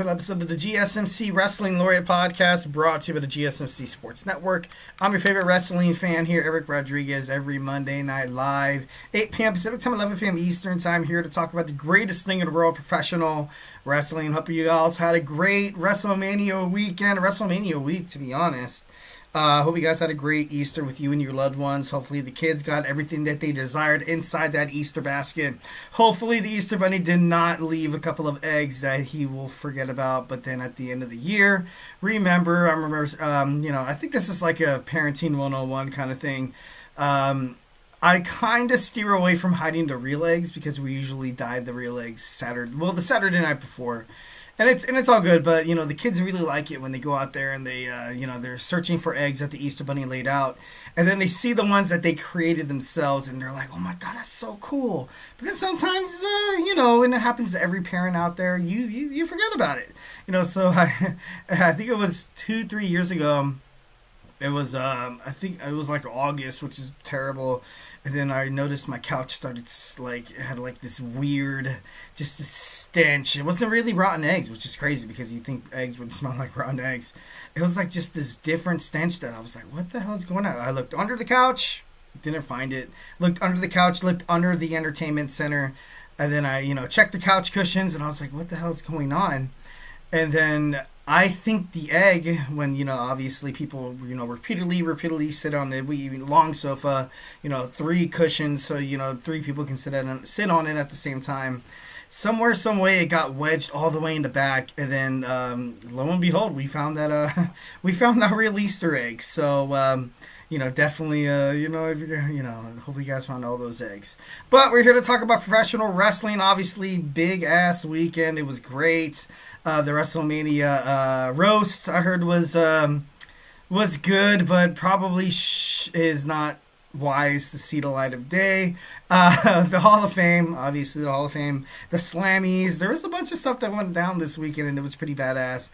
another episode of the GSMC Wrestling Laureate podcast brought to you by the GSMC Sports Network. I'm your favorite wrestling fan here, Eric Rodriguez, every Monday night live, 8 p.m. Pacific time, 11 p.m. Eastern time, here to talk about the greatest thing in the world, professional wrestling. Hope you guys had a great WrestleMania weekend, WrestleMania week, to be honest. Hope you guys had a great Easter with you and your loved ones. Hopefully the kids got everything that they desired inside that Easter basket. Hopefully the Easter Bunny did not leave a couple of eggs that he will forget about. But then at the end of the year, I remember, I think this is like a parenting 101 kind of thing. I kind of steer away from hiding the real eggs because we usually dyed the real eggs the Saturday night before. And it's all good, but, the kids really like it when they go out there and they, they're searching for eggs that the Easter Bunny laid out. And then they see the ones that they created themselves, and they're like, oh my God, that's so cool. But then sometimes, and it happens to every parent out there, you forget about it. So I think it was 2-3 years ago. It was, I think it was like August, which is terrible. And then I noticed my couch started, it had this weird, just a stench. It wasn't really rotten eggs, which is crazy because you think eggs would smell like rotten eggs. It was like just this different stench that I was like, what the hell is going on? I looked under the couch, didn't find it. Looked under the couch, looked under the entertainment center. And then I, checked the couch cushions and I was like, what the hell is going on? And then I think the egg, when, obviously people, repeatedly sit on the long sofa, 3 cushions, so, 3 people can sit on it at the same time. Somewhere, some way, it got wedged all the way in the back, and then, lo and behold, we found that real Easter egg. So, definitely, hope you guys found all those eggs. But we're here to talk about professional wrestling. Obviously, big ass weekend. It was great. The WrestleMania roast, I heard, was good, but probably is not wise to see the light of day. The Hall of Fame, obviously the Hall of Fame, the Slammies. There was a bunch of stuff that went down this weekend, and it was pretty badass.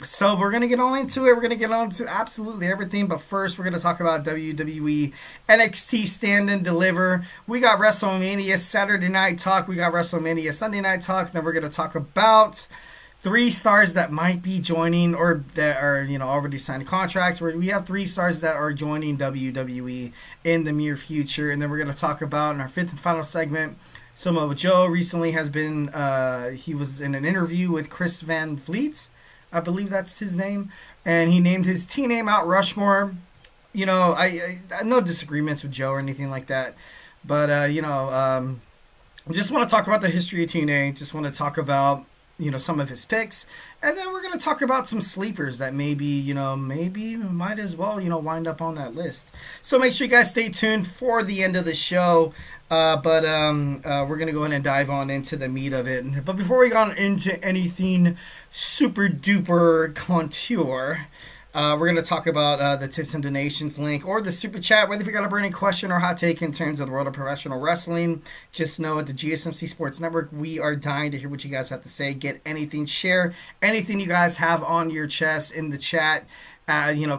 So we're going to get on into it. We're going to get on to absolutely everything. But first, we're going to talk about WWE NXT Stand and Deliver. We got WrestleMania Saturday Night Talk. We got WrestleMania Sunday Night Talk. Then we're going to talk about 3 stars that might be joining or that are, already signed contracts. Where we have 3 stars that are joining WWE in the near future. And then we're going to talk about, in our 5th and final segment, Samoa Joe recently has been, he was in an interview with Chris Van Vliet, I believe that's his name, and he named his team name out Rushmore. I no disagreements with Joe or anything like that, but, just want to talk about the history of TNA, just want to talk about, some of his picks, and then we're going to talk about some sleepers that maybe might as well, wind up on that list. So make sure you guys stay tuned for the end of the show. But we're going to go ahead and dive on into the meat of it. But before we go on into anything super duper contour, we're going to talk about the tips and donations link or the super chat. Whether if you got a burning question or hot take in terms of the world of professional wrestling, just know at the GSMC Sports Network, we are dying to hear what you guys have to say. Get anything, share anything you guys have on your chest in the chat.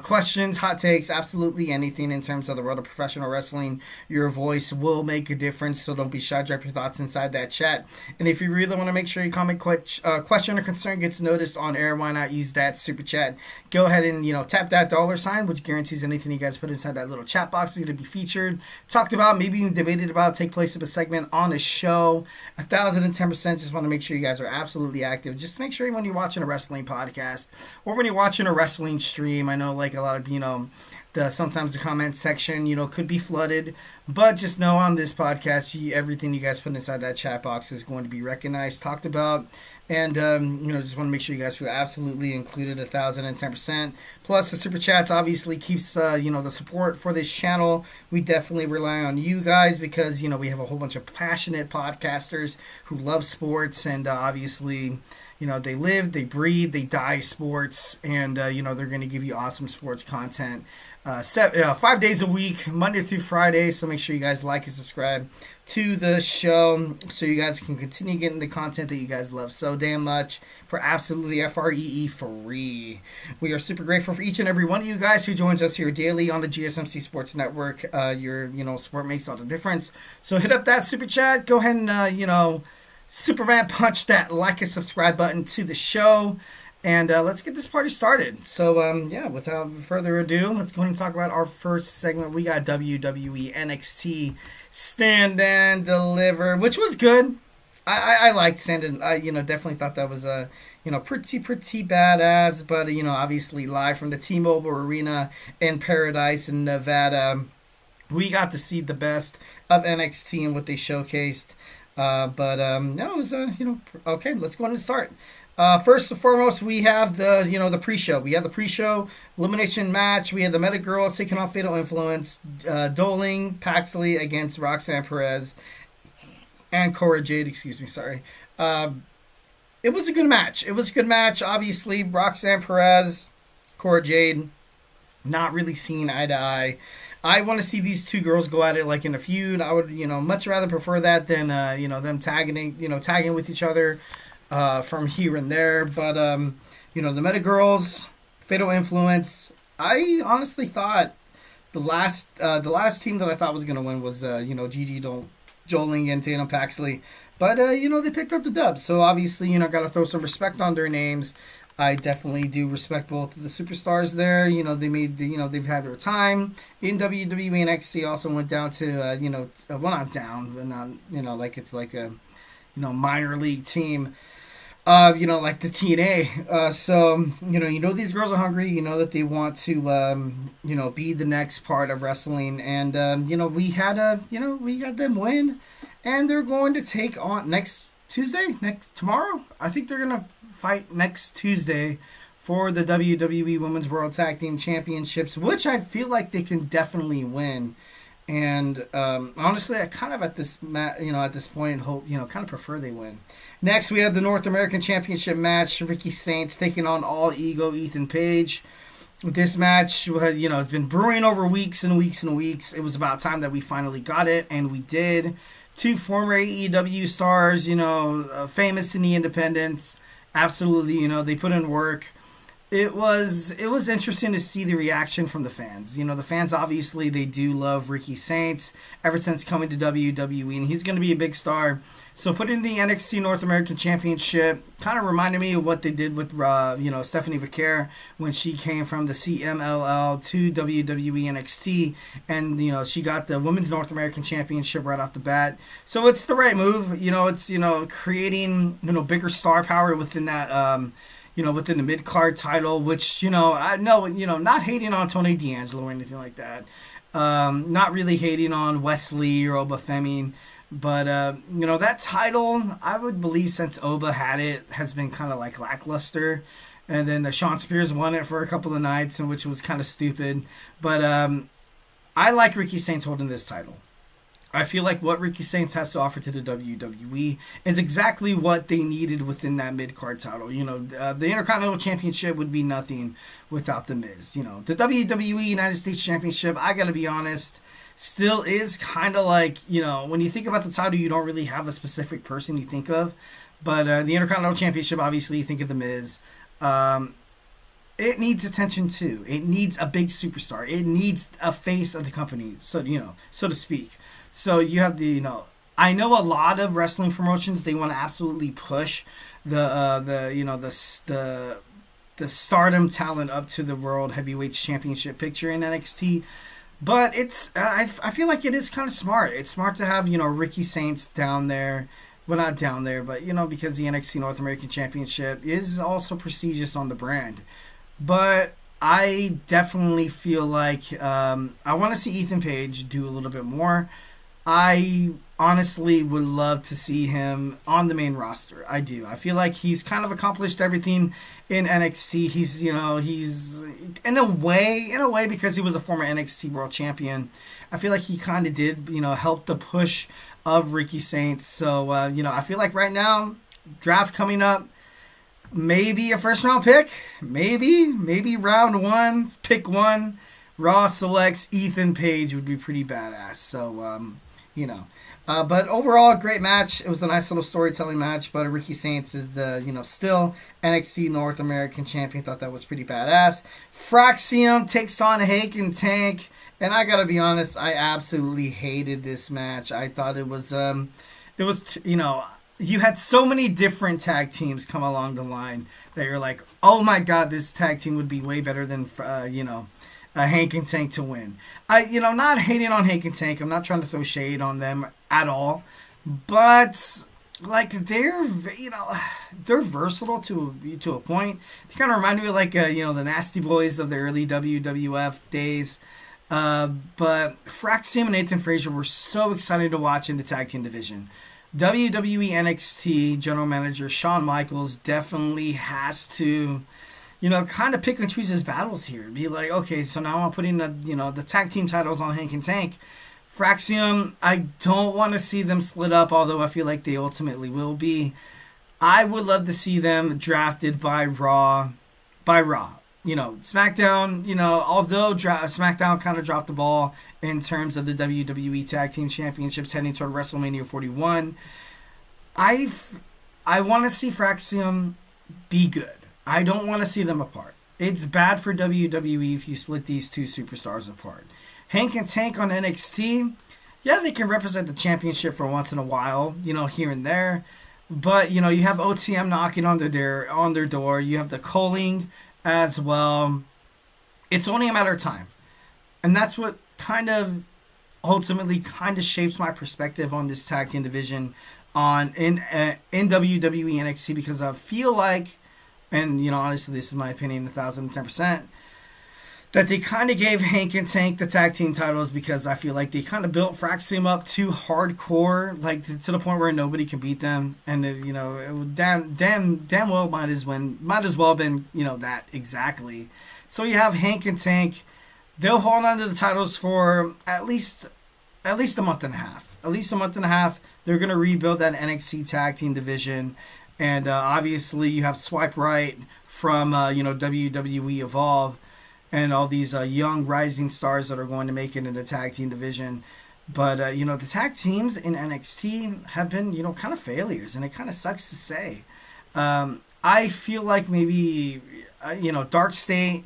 Questions, hot takes, absolutely anything in terms of the world of professional wrestling. Your voice will make a difference, so don't be shy. Drop your thoughts inside that chat. And if you really want to make sure your comment, question, or concern gets noticed on air, why not use that super chat? Go ahead and, tap that $, which guarantees anything you guys put inside that little chat box is going to be featured, talked about, maybe even debated about, take place of a segment on the show. 1,010%. Just want to make sure you guys are absolutely active. Just make sure when you're watching a wrestling podcast or when you're watching a wrestling stream, I know like a lot of, sometimes the comment section, could be flooded, but just know on this podcast, everything you guys put inside that chat box is going to be recognized, talked about, and, just want to make sure you guys feel absolutely included 1,010%. Plus the super chats obviously keeps, the support for this channel. We definitely rely on you guys because, we have a whole bunch of passionate podcasters who love sports and obviously, they live, they breathe, they die sports, and, they're going to give you awesome sports content 5 days a week, Monday through Friday. So make sure you guys like and subscribe to the show so you guys can continue getting the content that you guys love so damn much for absolutely free. We are super grateful for each and every one of you guys who joins us here daily on the GSMC Sports Network. Your, support makes all the difference. So hit up that super chat. Go ahead and, Superman punch that like and subscribe button to the show. And let's get this party started. So, without further ado, let's go ahead and talk about our first segment. We got WWE NXT Stand and Deliver, which was good. I liked Stand and definitely thought that was pretty badass. But obviously live from the T-Mobile Arena in Paradise in Nevada, we got to see the best of NXT and what they showcased. It was okay. Let's go ahead and start. First and foremost, we have the pre-show. We have the pre-show elimination match. We had the Meta Girls taking on Fatal Influence, Doling Paxley against Roxanne Perez and Cora Jade. It was a good match. Obviously, Roxanne Perez, Cora Jade, not really seeing eye to eye. I want to see these two girls go at it like in a feud. I would, much rather prefer that than, them tagging with each other. From here and there, but the Meta Girls, Fatal Influence. I honestly thought the last team that I thought was gonna win was Gigi Doling and Tatum Paxley, but they picked up the dub. So obviously gotta throw some respect on their names. I definitely do respect both of the superstars there. They've had their time in WWE. NXT also went down to not down, but not it's like a minor league team. Like the TNA. These girls are hungry. You know that they want to, be the next part of wrestling. And, we had them win. And they're going to take on tomorrow. I think they're going to fight next Tuesday for the WWE Women's World Tag Team Championships, which I feel like they can definitely win. And honestly, I kind of at this point hope kind of prefer they win. Next, we have the North American Championship match. Ricky Saints taking on All Ego Ethan Page. This match had it's been brewing over weeks and weeks and weeks. It was about time that we finally got it, and we did. Two former AEW stars, famous in the independents. Absolutely, they put in work. It was interesting to see the reaction from the fans. The fans, obviously, they do love Ricky Saints ever since coming to WWE, and he's going to be a big star. So putting the NXT North American Championship kind of reminded me of what they did with, Stephanie Vaquer when she came from the CMLL to WWE NXT, and, she got the Women's North American Championship right off the bat. So it's the right move. It's, creating, bigger star power within that, within the mid-card title, which, I know, not hating on Tony D'Angelo or anything like that. Not really hating on Wesley or Oba Femi. But, that title, I would believe since Oba had it, has been kind of like lackluster. And then Shawn Spears won it for a couple of nights, and which was kind of stupid. But I like Ricky Saints holding this title. I feel like what Ricky Saints has to offer to the WWE is exactly what they needed within that mid-card title. The Intercontinental Championship would be nothing without The Miz. The WWE United States Championship, I gotta be honest, still is kind of like, when you think about the title, you don't really have a specific person you think of. But the Intercontinental Championship, obviously, you think of The Miz. It needs attention, too. It needs a big superstar. It needs a face of the company, so to speak. So you have I know a lot of wrestling promotions, they want to absolutely push the stardom talent up to the World Heavyweight Championship picture in NXT. But it's I feel like it is kind of smart. It's smart to have, Ricky Saints down there. Well, not down there, but, because the NXT North American Championship is also prestigious on the brand. But I definitely feel like I want to see Ethan Page do a little bit more. I honestly would love to see him on the main roster. I do. I feel like he's kind of accomplished everything in NXT. He's in a way because he was a former NXT World Champion. I feel like he kind of did, help the push of Ricky Saints. So, I feel like right now, draft coming up, maybe a first round pick, maybe round one, pick one. Raw selects Ethan Page would be pretty badass. So, but overall, great match. It was a nice little storytelling match. But Ricky Saints is the, still NXT North American Champion. Thought that was pretty badass. Fraxium takes on Hake and Tank. And I gotta be honest, I absolutely hated this match. I thought it was you had so many different tag teams come along the line that you're like, oh my god, this tag team would be way better than Hank and Tank to win. Not hating on Hank and Tank. I'm not trying to throw shade on them at all, but like they're versatile to a point. They kind of remind me of like the Nasty Boys of the early WWF days. But Fraxium and Nathan Frazier were so excited to watch in the tag team division. WWE NXT General Manager Shawn Michaels definitely has to, kind of pick and choose his battles here. Be like, okay, so now I'm putting the tag team titles on Hank and Tank. Fraxium, I don't want to see them split up, although I feel like they ultimately will be. I would love to see them drafted by Raw. SmackDown, although SmackDown kind of dropped the ball in terms of the WWE Tag Team Championships heading toward WrestleMania 41, I want to see Fraxium be good. I don't want to see them apart. It's bad for WWE if you split these two superstars apart. Hank and Tank on NXT, yeah, they can represent the championship for once in a while, here and there. But, you have OTM knocking on their door. You have the Culling as well. It's only a matter of time. And that's what ultimately shapes my perspective on this tag team division in WWE NXT, because I feel like, and honestly this is my opinion 1010%, that they kind of gave Hank and Tank the tag team titles because I feel like they kind of built Fraxium up too hardcore, like to the point where nobody can beat them, and damn well might as well been that exactly. So you have Hank and Tank, they'll hold on to the titles for at least a month and a half. They're gonna rebuild that NXT tag team division, and obviously you have Swipe Right from WWE Evolve, and all these young rising stars that are going to make it in the tag team division. But, the tag teams in NXT have been, kind of failures, and it kind of sucks to say. I feel like maybe, Dark State,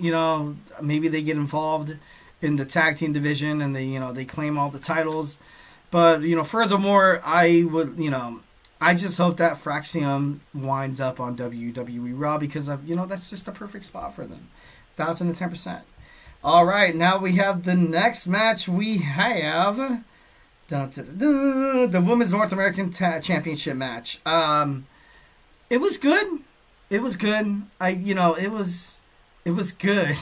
maybe they get involved in the tag team division and they claim all the titles. But, furthermore, I just hope that Fraxium winds up on WWE Raw because that's just a perfect spot for them. 1010%. All right, now we have the next match. We have the Women's North American Championship match. It was good. It was good. It was good.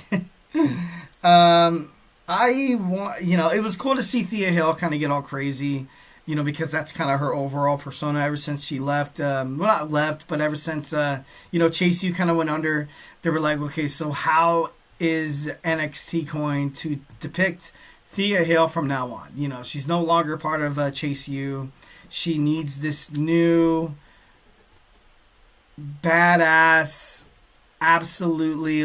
It was cool to see Thea Hale kind of get all crazy. Because that's kind of her overall persona ever since she left. Not left, but ever since, Chase U kind of went under. They were like, okay, so how is NXT going to depict Thea Hale from now on? She's no longer part of Chase U. She needs this new, badass, absolutely,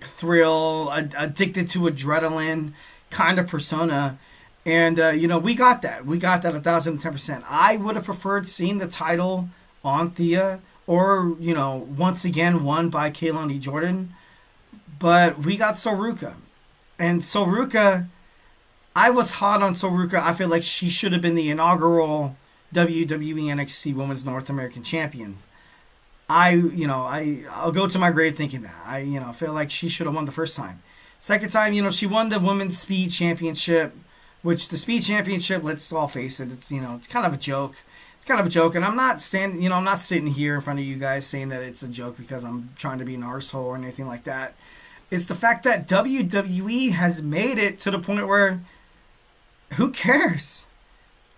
thrill, addicted to adrenaline kind of persona. And, we got that. We got that 1010%. I would have preferred seeing the title on Thea or, once again won by Kaylani Jordynne. But we got Sol Ruca. And Sol Ruca, I was hot on Sol Ruca. I feel like she should have been the inaugural WWE NXT Women's North American Champion. I'll go to my grave thinking that. I feel like she should have won the first time. Second time, she won the Women's Speed Championship. Which the Speed Championship, let's all face it, it's it's kind of a joke. It's kind of a joke, and I'm not sitting here in front of you guys saying that it's a joke because I'm trying to be an arsehole or anything like that. It's the fact that WWE has made it to the point where who cares?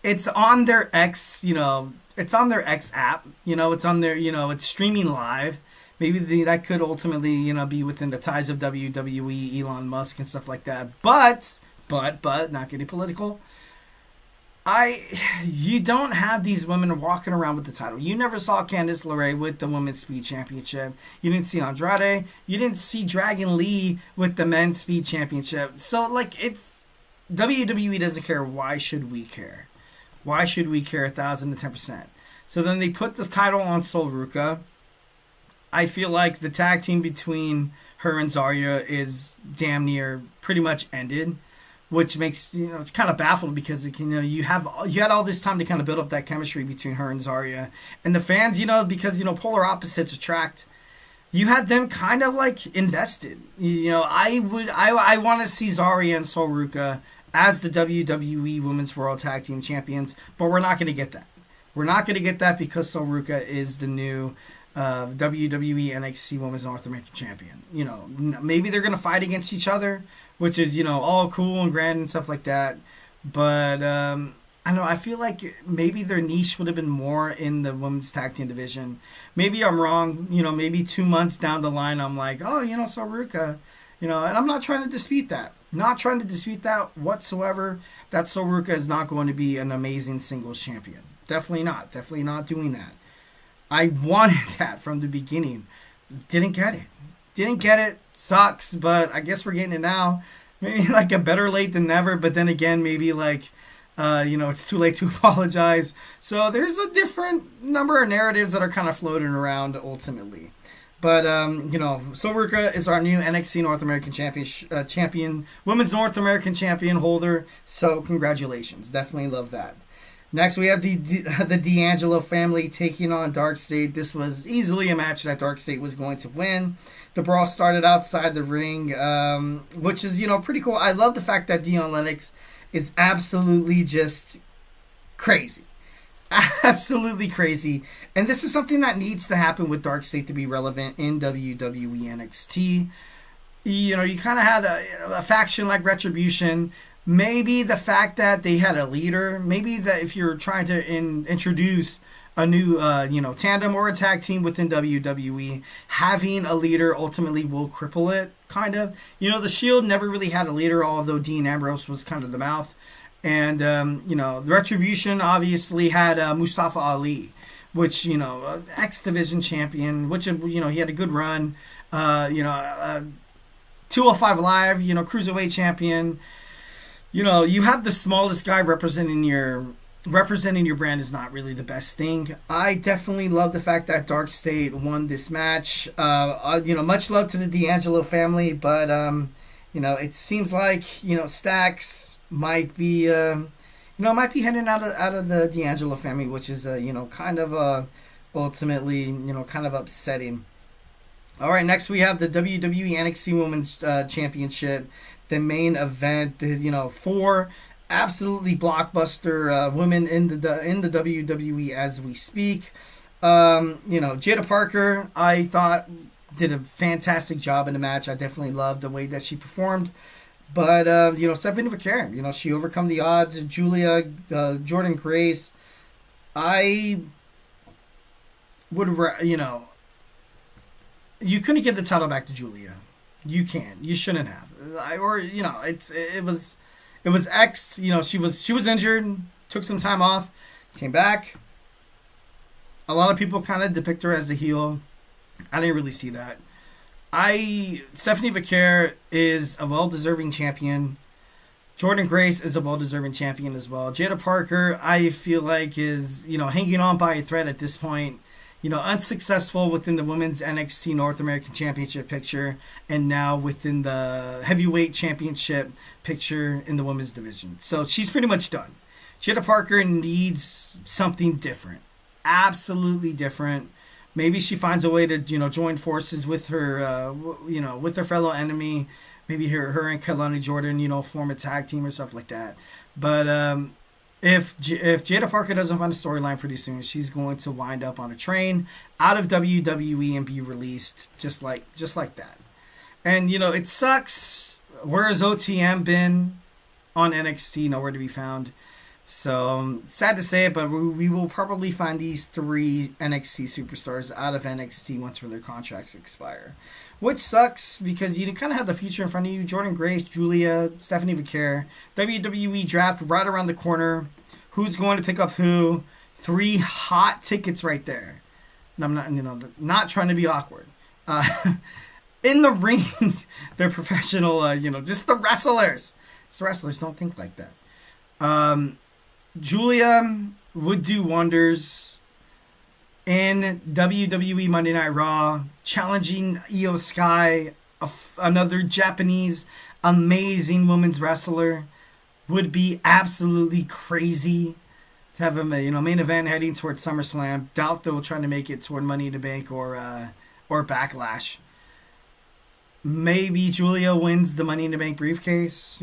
It's on their X, it's on their X app, it's on their, it's streaming live. Maybe that could ultimately, be within the ties of WWE, Elon Musk and stuff like that. But not getting political, you don't have these women walking around with the title. You never saw Candice LeRae with the Women's Speed Championship. You didn't see Andrade. You didn't see Dragon Lee with the Men's Speed Championship. So, it's WWE doesn't care. Why should we care? Why should we care 1010%? So then they put the title on Sol Ruca. I feel like the tag team between her and Zarya is damn near pretty much ended. which makes, it's kind of baffled because you had all this time to kind of build up that chemistry between her and Saraya, and the fans, because polar opposites attract. You had them kind of like invested. I want to see Saraya and Sol Ruca as the WWE Women's World Tag Team Champions, but we're not going to get that. We're not going to get that because Sol Ruca is the new WWE NXT Women's North American Champion. Maybe they're going to fight against each other, which is, all cool and grand and stuff like that. But I don't know. I feel like maybe their niche would have been more in the women's tag team division. Maybe I'm wrong. Maybe 2 months down the line, I'm like, oh, Sol Ruca. And I'm not trying to dispute that. Not trying to dispute that whatsoever. That Sol Ruca is not going to be an amazing singles champion. Definitely not. Definitely not doing that. I wanted that from the beginning. Didn't get it. Sucks, but I guess we're getting it now. Maybe like a better late than never, but then again, maybe like, it's too late to apologize. So there's a different number of narratives that are kind of floating around ultimately. But, Sol Ruca is our new NXT North American champion, Women's North American Champion holder. So congratulations. Definitely love that. Next, we have the D'Angelo family taking on Dark State. This was easily a match that Dark State was going to win. The brawl started outside the ring, which is, pretty cool. I love the fact that Dion Lennox is absolutely just crazy. Absolutely crazy. And this is something that needs to happen with Dark State to be relevant in WWE NXT. You kind of had a faction like Retribution. Maybe the fact that they had a leader, maybe that if you're trying to introduce a new, tandem or a tag team within WWE, having a leader ultimately will cripple it, kind of. The Shield never really had a leader, although Dean Ambrose was kind of the mouth. And, the Retribution obviously had Mustafa Ali, which, X Division champion, which, he had a good run. 205 Live, Cruiserweight champion. You have the smallest guy representing your brand is not really the best thing. I definitely love the fact that Dark State won this match. Much love to the D'Angelo family, but it seems like Stacks might be heading out of the D'Angelo family, which is kind of ultimately kind of upsetting. All right, next we have the WWE NXT Women's Championship. The main event, 4 absolutely blockbuster women in the WWE as we speak. Jaida Parker, I thought did a fantastic job in the match. I definitely loved the way that she performed. But Tiffany Vaquer, she overcome the odds. Gulia, Jordynne Grace. I would, you couldn't get the title back to Gulia. You can. You shouldn't have. It was X. She was injured, took some time off, came back. A lot of people kind of depict her as a heel. I didn't really see that. Stephanie Vaquer is a well-deserving champion. Jordynne Grace is a well-deserving champion as well. Jaida Parker, I feel like, is hanging on by a thread at this point. Unsuccessful within the Women's NXT North American Championship picture, and now within the Heavyweight Championship picture in the Women's division. So she's pretty much done. Jaida Parker needs something different. Absolutely different. Maybe she finds a way to, join forces with her, with her fellow enemy. Maybe her and Kelani Jordan, form a tag team or stuff like that. But, if Jaida Parker doesn't find a storyline pretty soon, she's going to wind up on a train out of WWE and be released just like that. And it sucks. Where has OTM been on NXT? Nowhere to be found. So sad to say it, but we will probably find these 3 NXT superstars out of NXT once their contracts expire. Which sucks because you kind of have the future in front of you. Jordynne Grace, Gulia, Stephanie Vaquer. WWE draft right around the corner. Who's going to pick up who? 3 hot tickets right there. And I'm not, not trying to be awkward. In the ring, they're professional, just the wrestlers. Just the wrestlers don't think like that. Gulia would do wonders in WWE Monday Night Raw, challenging Io Sky, another Japanese amazing women's wrestler. would be absolutely crazy to have a main event heading towards SummerSlam. Doubt they'll try to make it toward Money in the Bank or Backlash. Maybe Gulia wins the Money in the Bank briefcase.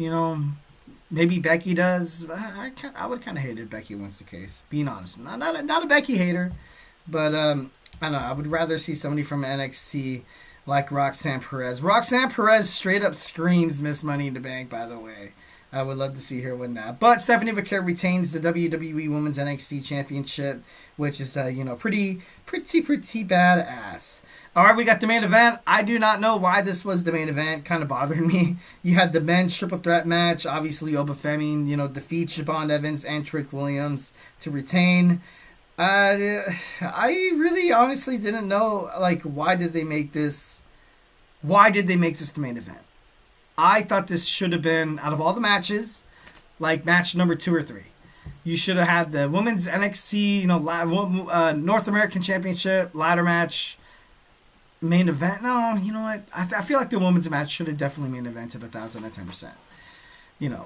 Maybe Becky does. I would kind of hate it if Becky wins the case. Being honest, not a Becky hater, but I don't know. I would rather see somebody from NXT like Roxanne Perez. Roxanne Perez straight up screams Miss Money in the Bank. By the way. I would love to see her win that. But Stephanie Vaquer retains the WWE Women's NXT Championship, which is, pretty badass. All right, we got the main event. I do not know why this was the main event. Kind of bothered me. You had the men's triple threat match. Obviously, Oba Femi, defeats Javon Evans and Trick Williams to retain. I really honestly didn't know, why did they make this the main event? I thought this should have been, out of all the matches, match number 2 or 3. You should have had the women's NXT, North American Championship ladder match main event. No, you know what? I feel like the women's match should have definitely main evented 1,010%.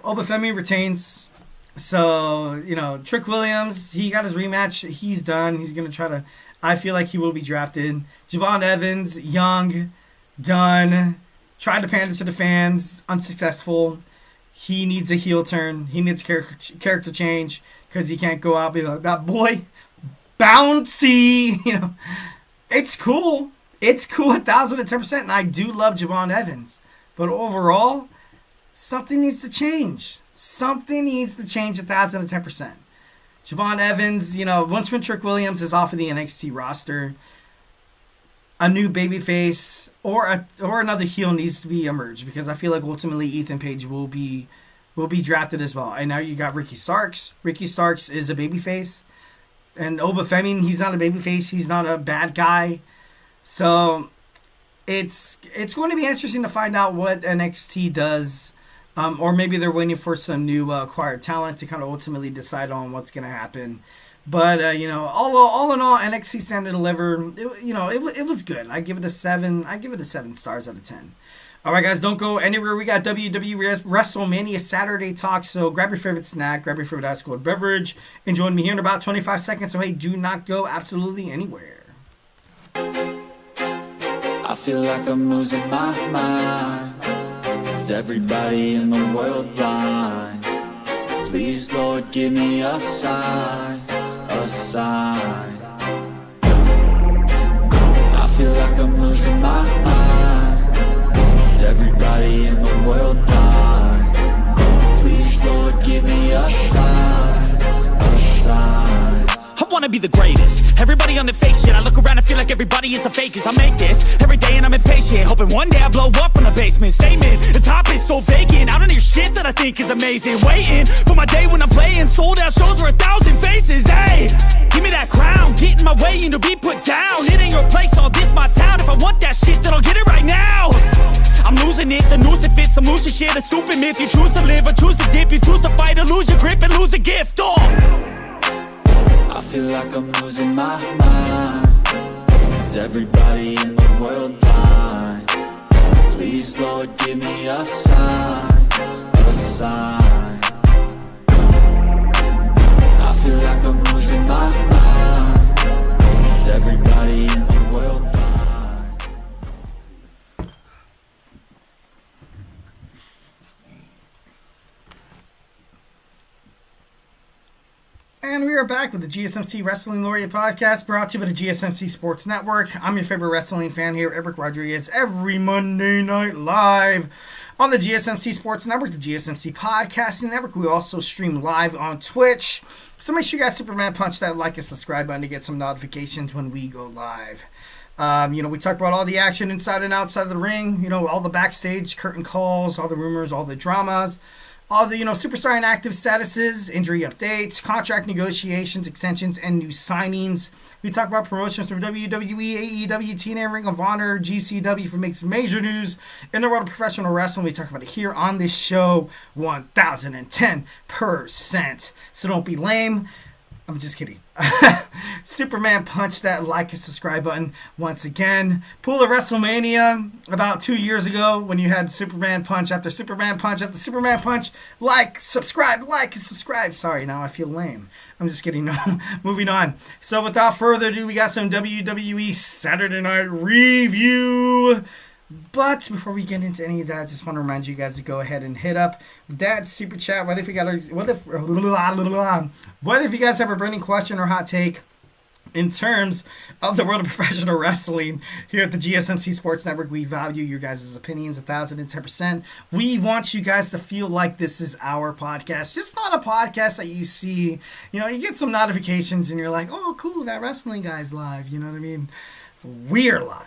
Oba Femi retains. So, Trick Williams, he got his rematch. He's done. He's going to try to, I feel like he will be drafted. Javon Evans, young, done. Tried to pander to the fans, unsuccessful. He needs a heel turn. He needs character change because he can't go out and be like, that boy, bouncy. It's cool. It's cool 1,010%, and I do love Javon Evans. But overall, something needs to change. Something needs to change 1,010%. Javon Evans, once when Trick Williams is off of the NXT roster, a new babyface or another heel needs to be emerged because I feel like ultimately Ethan Page will be drafted as well. And now you got Ricky Starks. Ricky Starks is a babyface, and Oba Femi, he's not a babyface. He's not a bad guy. So it's going to be interesting to find out what NXT does, or maybe they're waiting for some new acquired talent to kind of ultimately decide on what's going to happen. But, all in all, NXT Stand Deliver, it was good. I give it a 7. I give it a 7 stars out of 10. All right, guys, don't go anywhere. We got WWE WrestleMania Saturday talk. So grab your favorite snack, grab your favorite ice cold beverage, and join me here in about 25 seconds. So, hey, do not go absolutely anywhere. I feel like I'm losing my mind. Is everybody in the world blind? Please, Lord, give me a sign. A sign. I feel like I'm losing my mind. Is everybody in the world blind? Please, Lord, give me a sign. A sign. I wanna be the greatest. Everybody on the fake shit. I look around and feel like everybody is the fakest. I make this every day and I'm impatient, hoping one day I blow up from the basement. Statement, the top is so vacant. I don't hear shit that I think is amazing. Waiting for my day when I'm playing sold out shows for 1,000 faces. Hey, give me that crown, get in my way and to be put down. It ain't your place, all this my town. If I want that shit, then I'll get it right now. I'm losing it, the noose it fits, some losing shit, a stupid myth. You choose to live or choose to dip, you choose to fight or lose your grip and lose a gift. I feel like I'm losing my mind. Is everybody in the world blind? Please, Lord, give me a sign. A sign. I feel like I'm losing my mind. Is everybody in the world blind? And we are back with the GSMC Wrestling Laureate podcast, brought to you by the GSMC Sports Network. I'm your favorite wrestling fan here, Eric Rodriguez, every Monday night live on the GSMC Sports Network, the GSMC Podcasting Network. We also stream live on Twitch. So make sure you guys Superman punch that like and subscribe button to get some notifications when we go live. We talk about all the action inside and outside of the ring, all the backstage curtain calls, all the rumors, all the dramas. All the, superstar inactive statuses, injury updates, contract negotiations, extensions, and new signings. We talk about promotions from WWE, AEW, TNA, Ring of Honor, GCW for makes major news in the world of professional wrestling. We talk about it here on this show 1,010%. So don't be lame. I'm just kidding. Superman punched that like and subscribe button once again. Pool of WrestleMania about 2 years ago when you had Superman punch after Superman punch after Superman punch. Like, subscribe, like, and subscribe. Sorry, now I feel lame. I'm just kidding. No, moving on. So without further ado, we got some WWE Saturday Night Review. But before we get into any of that, I just want to remind you guys to go ahead and hit up that super chat. Whether if you guys have a burning question or hot take in terms of the world of professional wrestling, here at the GSMC Sports Network, we value your guys' opinions 1,010%. We want you guys to feel like this is our podcast. Just not a podcast that you see, you get some notifications and you're like, oh, cool, that wrestling guy's live. You know what I mean? We're live.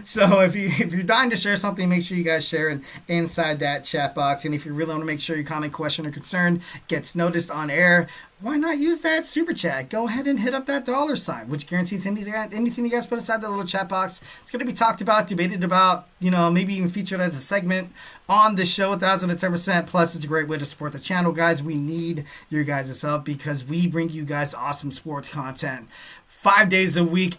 So if you're dying to share something, make sure you guys share it inside that chat box. And if you really want to make sure your comment, question, or concern gets noticed on air, why not use that super chat? Go ahead and hit up that $, which guarantees anything you guys put inside that little chat box, it's going to be talked about, debated about, maybe even featured as a segment on the show 1,010%. Plus, it's a great way to support the channel, guys. We need your guys' help because we bring you guys awesome sports content 5 days a week,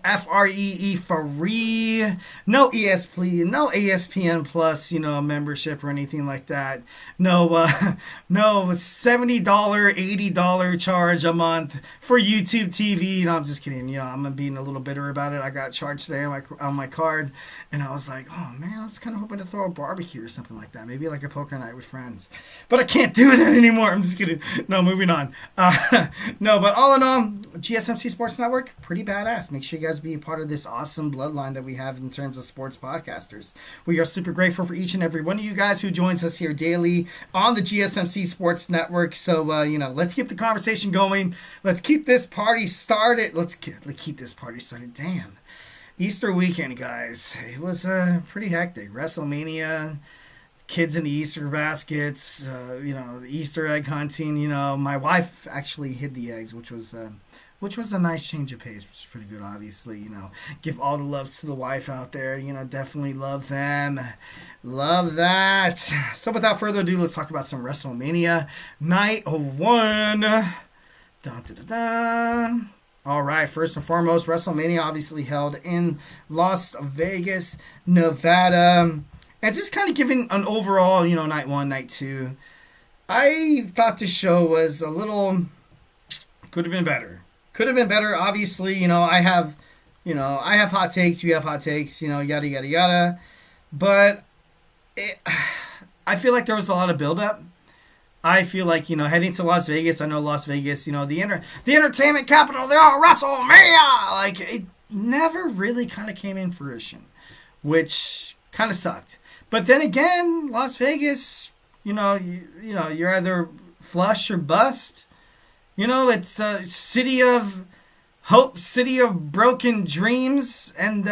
free, no ESPN Plus, membership or anything like that. No $70, $80 charge a month for YouTube TV. I'm just kidding. I'm being a little bitter about it. I got charged today on my card, and I was like, oh man, I was kind of hoping to throw a barbecue or something like that. Maybe like a poker night with friends. But I can't do that anymore. I'm just kidding. No, moving on. But all in all, GSMC Sports Network, pretty badass. Make sure you guys be a part of this awesome bloodline that we have in terms of sports podcasters. We are super grateful for each and every one of you guys who joins us here daily on the GSMC Sports Network. So, let's keep the conversation going. Let's keep this party started. Let's keep this party started. Damn. Easter weekend, guys. It was pretty hectic. WrestleMania, kids in the Easter baskets, the Easter egg hunting. My wife actually hid the eggs, which was a nice change of pace, which is pretty good, obviously. Give all the loves to the wife out there. Definitely love them. Love that. So without further ado, let's talk about some WrestleMania Night 1. Dun, dun, dun, dun. All right, first and foremost, WrestleMania obviously held in Las Vegas, Nevada. And just kind of giving an overall, Night 1, Night 2. I thought the show was a little... could have been better. Obviously, I have hot takes, you have hot takes, yada, yada, yada. But I feel like there was a lot of buildup. I feel like, heading to Las Vegas, I know Las Vegas, the entertainment capital, they are WrestleMania! Like, it never really kind of came in fruition, which kind of sucked. But then again, Las Vegas, you're either flush or bust. It's a city of hope, city of broken dreams, and,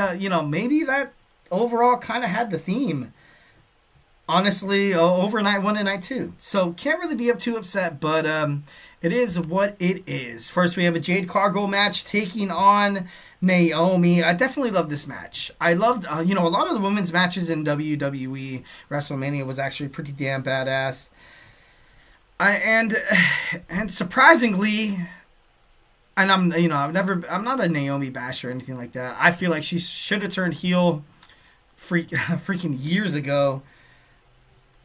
maybe that overall kind of had the theme, honestly, over Night 1 and Night 2. So, can't really be too upset, but it is what it is. First, we have a Jade Cargill match taking on Naomi. I definitely love this match. I loved, a lot of the women's matches in WWE WrestleMania was actually pretty damn badass. And surprisingly, and I'm not a Naomi basher or anything like that. I feel like she should have turned heel freaking years ago.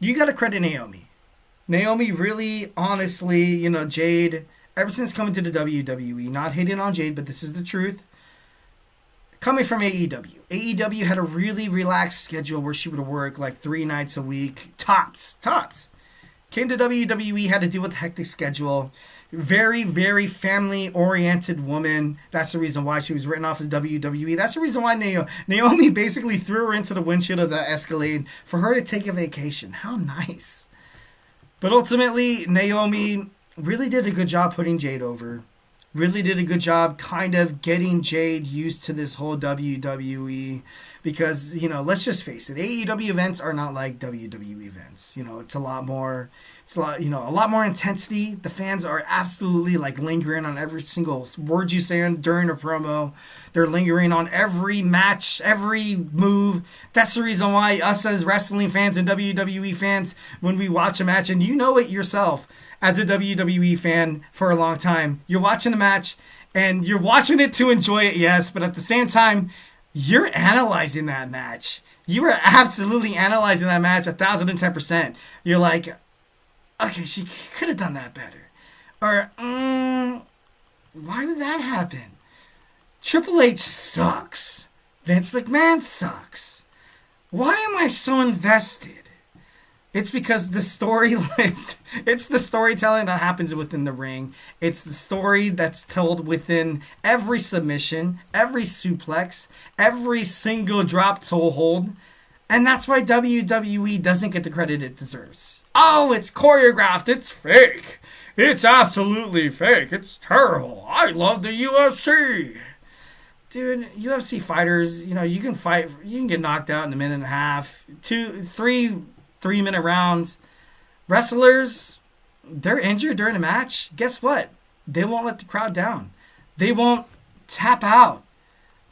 You got to credit Naomi. Naomi really, honestly, Jade, ever since coming to the WWE, not hating on Jade, but this is the truth. Coming from AEW. AEW had a really relaxed schedule where she would work like 3 nights a week. Tops. Came to WWE, had to deal with a hectic schedule. Very, very family-oriented woman. That's the reason why she was written off of WWE. That's the reason why Naomi basically threw her into the windshield of that Escalade for her to take a vacation. How nice. But ultimately, Naomi really did a good job putting Jade over. Really did a good job kind of getting Jade used to this whole WWE. Because, let's just face it, AEW events are not like WWE events. It's a lot more intensity. The fans are absolutely lingering on every single word you say during a promo. They're lingering on every match, every move. That's the reason why us as wrestling fans and WWE fans, when we watch a match, and you know it yourself, as a WWE fan for a long time. You're watching the match, and you're watching it to enjoy it, yes, but at the same time, you're analyzing that match. You are absolutely analyzing that match 1,010%. You're like, okay, she could have done that better. Or, why did that happen? Triple H sucks. Vince McMahon sucks. Why am I so invested? It's because the it's the storytelling that happens within the ring. It's the story that's told within every submission, every suplex, every single drop toe hold. And that's why WWE doesn't get the credit it deserves. Oh, it's choreographed. It's fake. It's absolutely fake. It's terrible. I love the UFC. Dude, UFC fighters, you can fight. You can get knocked out in a minute and a half. 3-minute rounds. Wrestlers, they're injured during a match. Guess what? They won't let the crowd down. They won't tap out.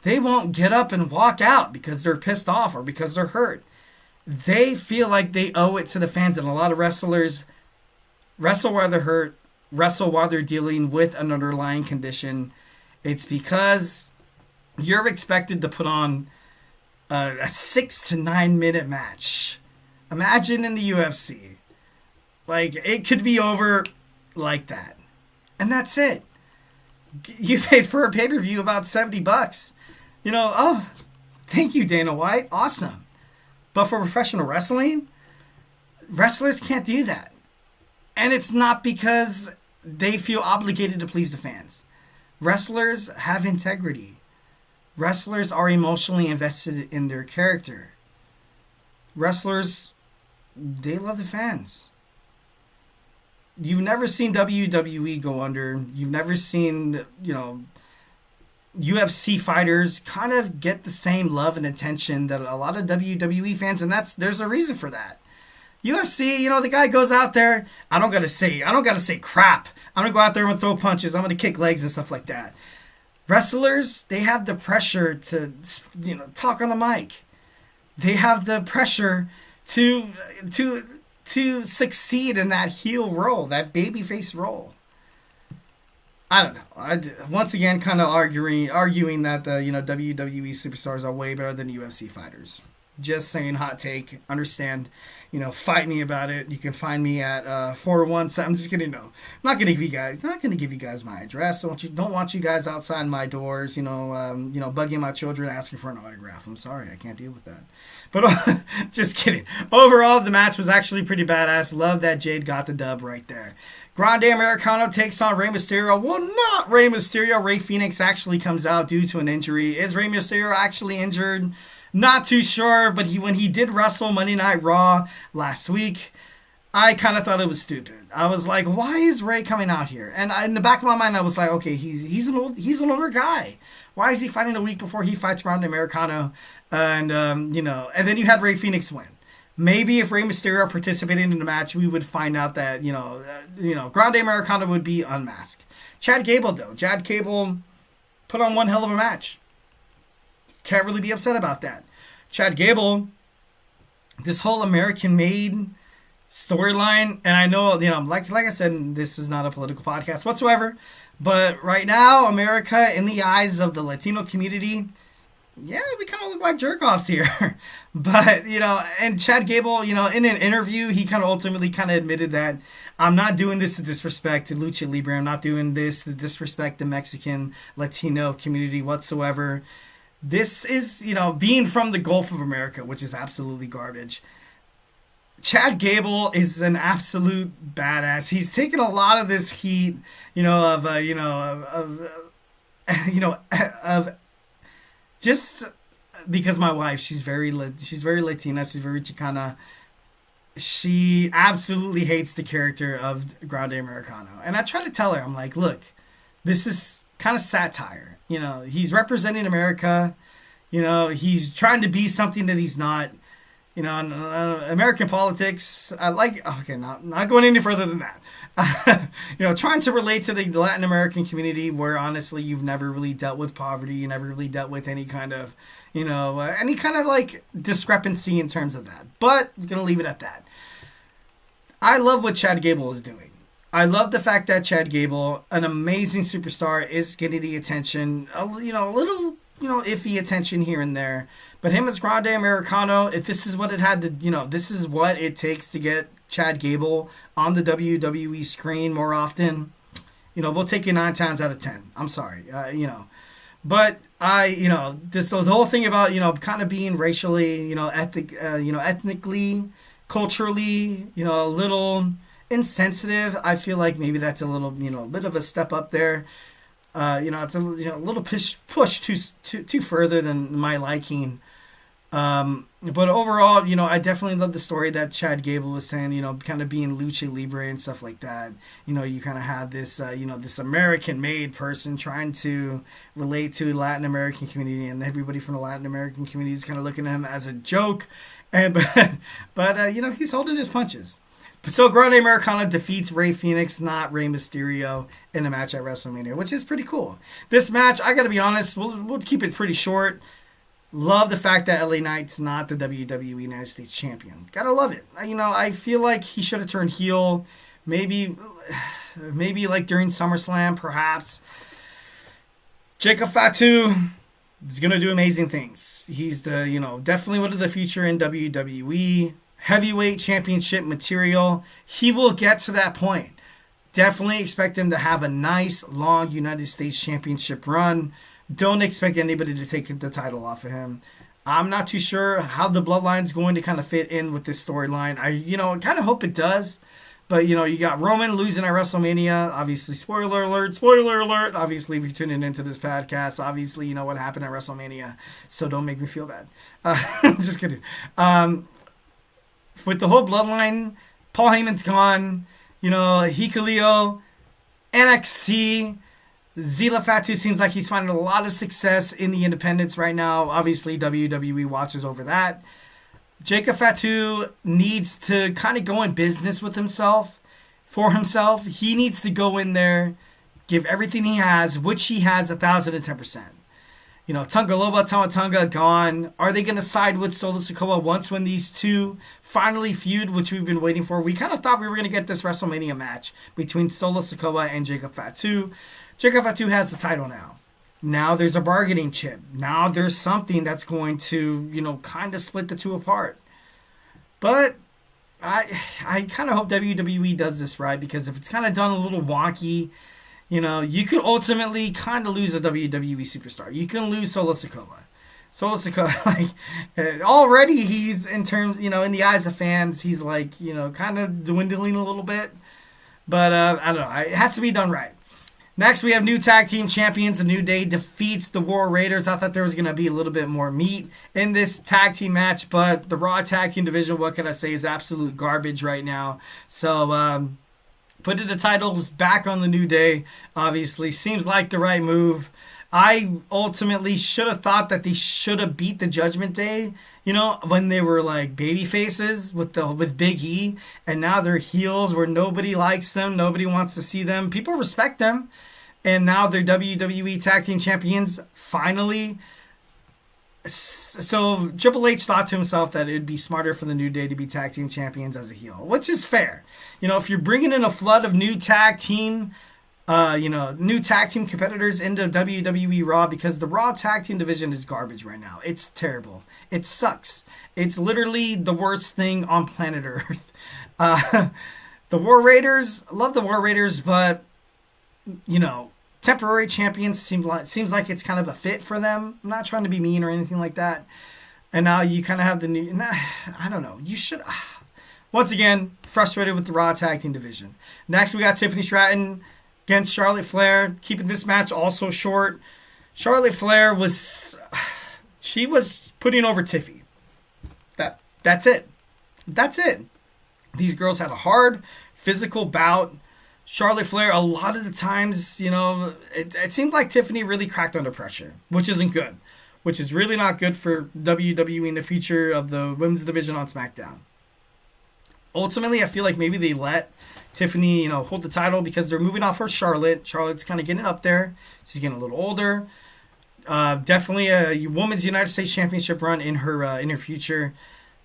They won't get up and walk out because they're pissed off or because they're hurt. They feel like they owe it to the fans, and a lot of wrestlers wrestle while they're hurt, wrestle while they're dealing with an underlying condition. It's because you're expected to put on a 6 to 9 minute match. Imagine in the UFC. Like, it could be over like that. And that's it. You paid for a pay-per-view about $70. Oh, thank you, Dana White. Awesome. But for professional wrestling, wrestlers can't do that. And it's not because they feel obligated to please the fans. Wrestlers have integrity. Wrestlers are emotionally invested in their character. Wrestlers, they love the fans. You've never seen WWE go under. You've never seen, UFC fighters kind of get the same love and attention that a lot of WWE fans, and there's a reason for that. UFC, the guy goes out there, I don't gotta say crap. I'm gonna go out there and throw punches. I'm gonna kick legs and stuff like that. Wrestlers, they have the pressure to, talk on the mic. They have the pressure to succeed in that heel role, that babyface role. I don't know. Once again, kind of arguing that the WWE superstars are way better than UFC fighters. Just saying, hot take. Understand. Fight me about it. You can find me at 417. I'm just kidding. No, I'm not gonna give you guys my address. Don't want you guys outside my doors. Bugging my children, asking for an autograph. I'm sorry, I can't deal with that. But just kidding. Overall, the match was actually pretty badass. Love that Jade got the dub right there. Grande Americano takes on Rey Mysterio. Well, not Rey Mysterio. Rey Fenix actually comes out due to an injury. Is Rey Mysterio actually injured? Not too sure, but when he did wrestle Monday Night Raw last week, I kind of thought it was stupid. I was like, why is Rey coming out here? And in the back of my mind, I was like, okay, he's an older guy. Why is he fighting a week before he fights Grande Americano? And and then you had Rey Fenix win. Maybe if Rey Mysterio participated in the match, we would find out that Grande Americano would be unmasked. Chad Gable put on one hell of a match. Can't really be upset about that. Chad Gable, this whole American-made storyline, and I know, like I said, this is not a political podcast whatsoever, but right now, America, in the eyes of the Latino community, yeah, we kind of look like jerk-offs here. But, and Chad Gable, in an interview, he kind of ultimately admitted that I'm not doing this to disrespect Lucha Libre. I'm not doing this to disrespect the Mexican Latino community whatsoever. This is, being from the Gulf of America, which is absolutely garbage. Chad Gable is an absolute badass. He's taken a lot of this heat, just because my wife, she's very Latina, she's very Chicana. She absolutely hates the character of Grande Americano. And I try to tell her, I'm like, look, this is kind of satire. He's representing America. He's trying to be something that he's not. American politics. Not going any further than that. Trying to relate to the Latin American community, where honestly you've never really dealt with poverty, you never really dealt with any kind of, discrepancy in terms of that. But we're gonna leave it at that. I love what Chad Gable is doing. I love the fact that Chad Gable, an amazing superstar, is getting the attention, a little, iffy attention here and there. But him as Grande Americano, if this is what it had to, this is what it takes to get Chad Gable on the WWE screen more often. We'll take you 9 times out of 10. I'm sorry, But the whole thing about, kind of being racially, ethnically, culturally, a little insensitive. I feel like maybe that's a little, bit of a step up there. It's a little push too further than my liking. But overall, I definitely love the story that Chad Gable was saying, kind of being lucha libre and stuff like that. You kind of have this, this American-made person trying to relate to Latin American community, and everybody from the Latin American community is kind of looking at him as a joke. But he's holding his punches. So Grande Americano defeats Rey Fenix, not Rey Mysterio, in a match at WrestleMania, which is pretty cool. This match, I got to be honest, we'll keep it pretty short. Love the fact that LA Knight's not the WWE United States Champion. Gotta love it. I feel like he should have turned heel. Maybe like during SummerSlam, perhaps. Jacob Fatu is gonna do amazing things. He's the definitely one of the future in WWE. Heavyweight championship material. He will get to that point. Definitely expect him to have a nice, long United States Championship run. Don't expect anybody to take the title off of him. I'm not too sure how the Bloodline's going to kind of fit in with this storyline. I kind of hope it does. But, you got Roman losing at WrestleMania. Obviously, spoiler alert. Obviously, if you're tuning into this podcast, obviously you know what happened at WrestleMania. So don't make me feel bad. Just kidding. With the whole Bloodline, Paul Heyman's gone. Hikuleo, NXT, Zila Fatu seems like he's finding a lot of success in the independents right now. Obviously, WWE watches over that. Jacob Fatu needs to kind of go in business with himself, for himself. He needs to go in there, give everything he has, which he has 1,010%. Tonga Loba, Tamatonga gone. Are they going to side with Solo Sikoa once when these two finally feud, which we've been waiting for? We kind of thought we were going to get this WrestleMania match between Solo Sikoa and Jacob Fatu. Jacob Fatu has the title now. Now there's a bargaining chip. Now there's something that's going to, kind of split the two apart. But I kind of hope WWE does this right, because if it's kind of done a little wonky, you could ultimately kind of lose a WWE superstar. You can lose Solo Sikoa. Solo Sikoa, already he's in terms, in the eyes of fans, he's kind of dwindling a little bit. But I don't know. It has to be done right. Next, we have new tag team champions. The New Day defeats the War Raiders. I thought there was going to be a little bit more meat in this tag team match, but the Raw tag team division, what can I say, is absolute garbage right now. So, putting the titles back on the New Day, obviously, seems like the right move. I ultimately should have thought that they should have beat the Judgment Day, when they were like baby faces with Big E, and now they're heels where nobody likes them, nobody wants to see them. People respect them, and now they're WWE Tag Team Champions, finally. So Triple H thought to himself that it'd be smarter for the New Day to be Tag Team Champions as a heel, which is fair. If you're bringing in a flood of new tag team competitors into WWE Raw, because the Raw tag team division is garbage right now. It's terrible. It sucks. It's literally the worst thing on planet Earth. The War Raiders, love the War Raiders, but temporary champions seems like it's kind of a fit for them. I'm not trying to be mean or anything like that. And now you kind of have the new. I don't know. You should. Once again, frustrated with the Raw tag team division. Next, we got Tiffany Stratton against Charlotte Flair, keeping this match also short. Charlotte Flair was putting over Tiffy. That's it. These girls had a hard physical bout. Charlotte Flair, a lot of the times, it seemed like Tiffany really cracked under pressure, which isn't good, which is really not good for WWE in the future of the women's division on SmackDown. Ultimately, I feel like maybe they let Tiffany, hold the title because they're moving off her Charlotte. Charlotte's kind of getting up there. She's getting a little older. Definitely a women's United States Championship run in her future.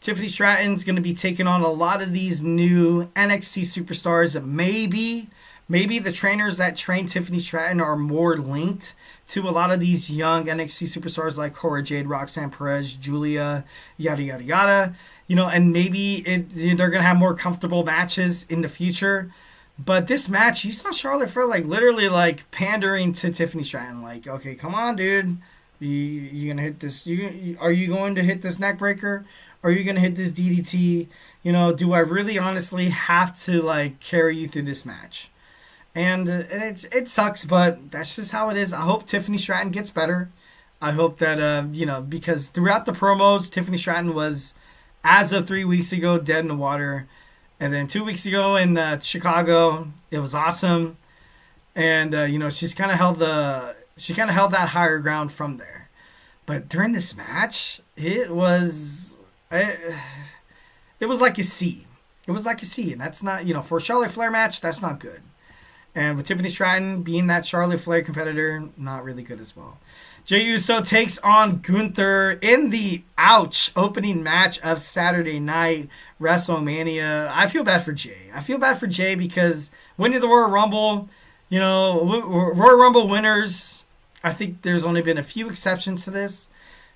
Tiffany Stratton's going to be taking on a lot of these new NXT superstars. Maybe the trainers that train Tiffany Stratton are more linked to a lot of these young NXT superstars like Cora Jade, Roxanne Perez, Gulia, yada, yada, yada. And maybe they're going to have more comfortable matches in the future. But this match, you saw Charlotte Flair literally pandering to Tiffany Stratton. Okay, come on, dude. You going to hit this? Are you going to hit this neck breaker? Are you going to hit this DDT? Do I really honestly have to carry you through this match? And it sucks, but that's just how it is. I hope Tiffany Stratton gets better. I hope that, because throughout the promos, Tiffany Stratton was, as of 3 weeks ago, dead in the water. And then 2 weeks ago in Chicago, it was awesome. And, she's kind of held that higher ground from there. But during this match, it was like a C. It was like a C. And that's not, for a Charlotte Flair match, that's not good. And with Tiffany Stratton being that Charlotte Flair competitor, not really good as well. Jey Uso takes on Gunther in the opening match of Saturday night WrestleMania. I feel bad for Jey. I feel bad for Jey because winning the Royal Rumble, Royal Rumble winners, I think there's only been a few exceptions to this,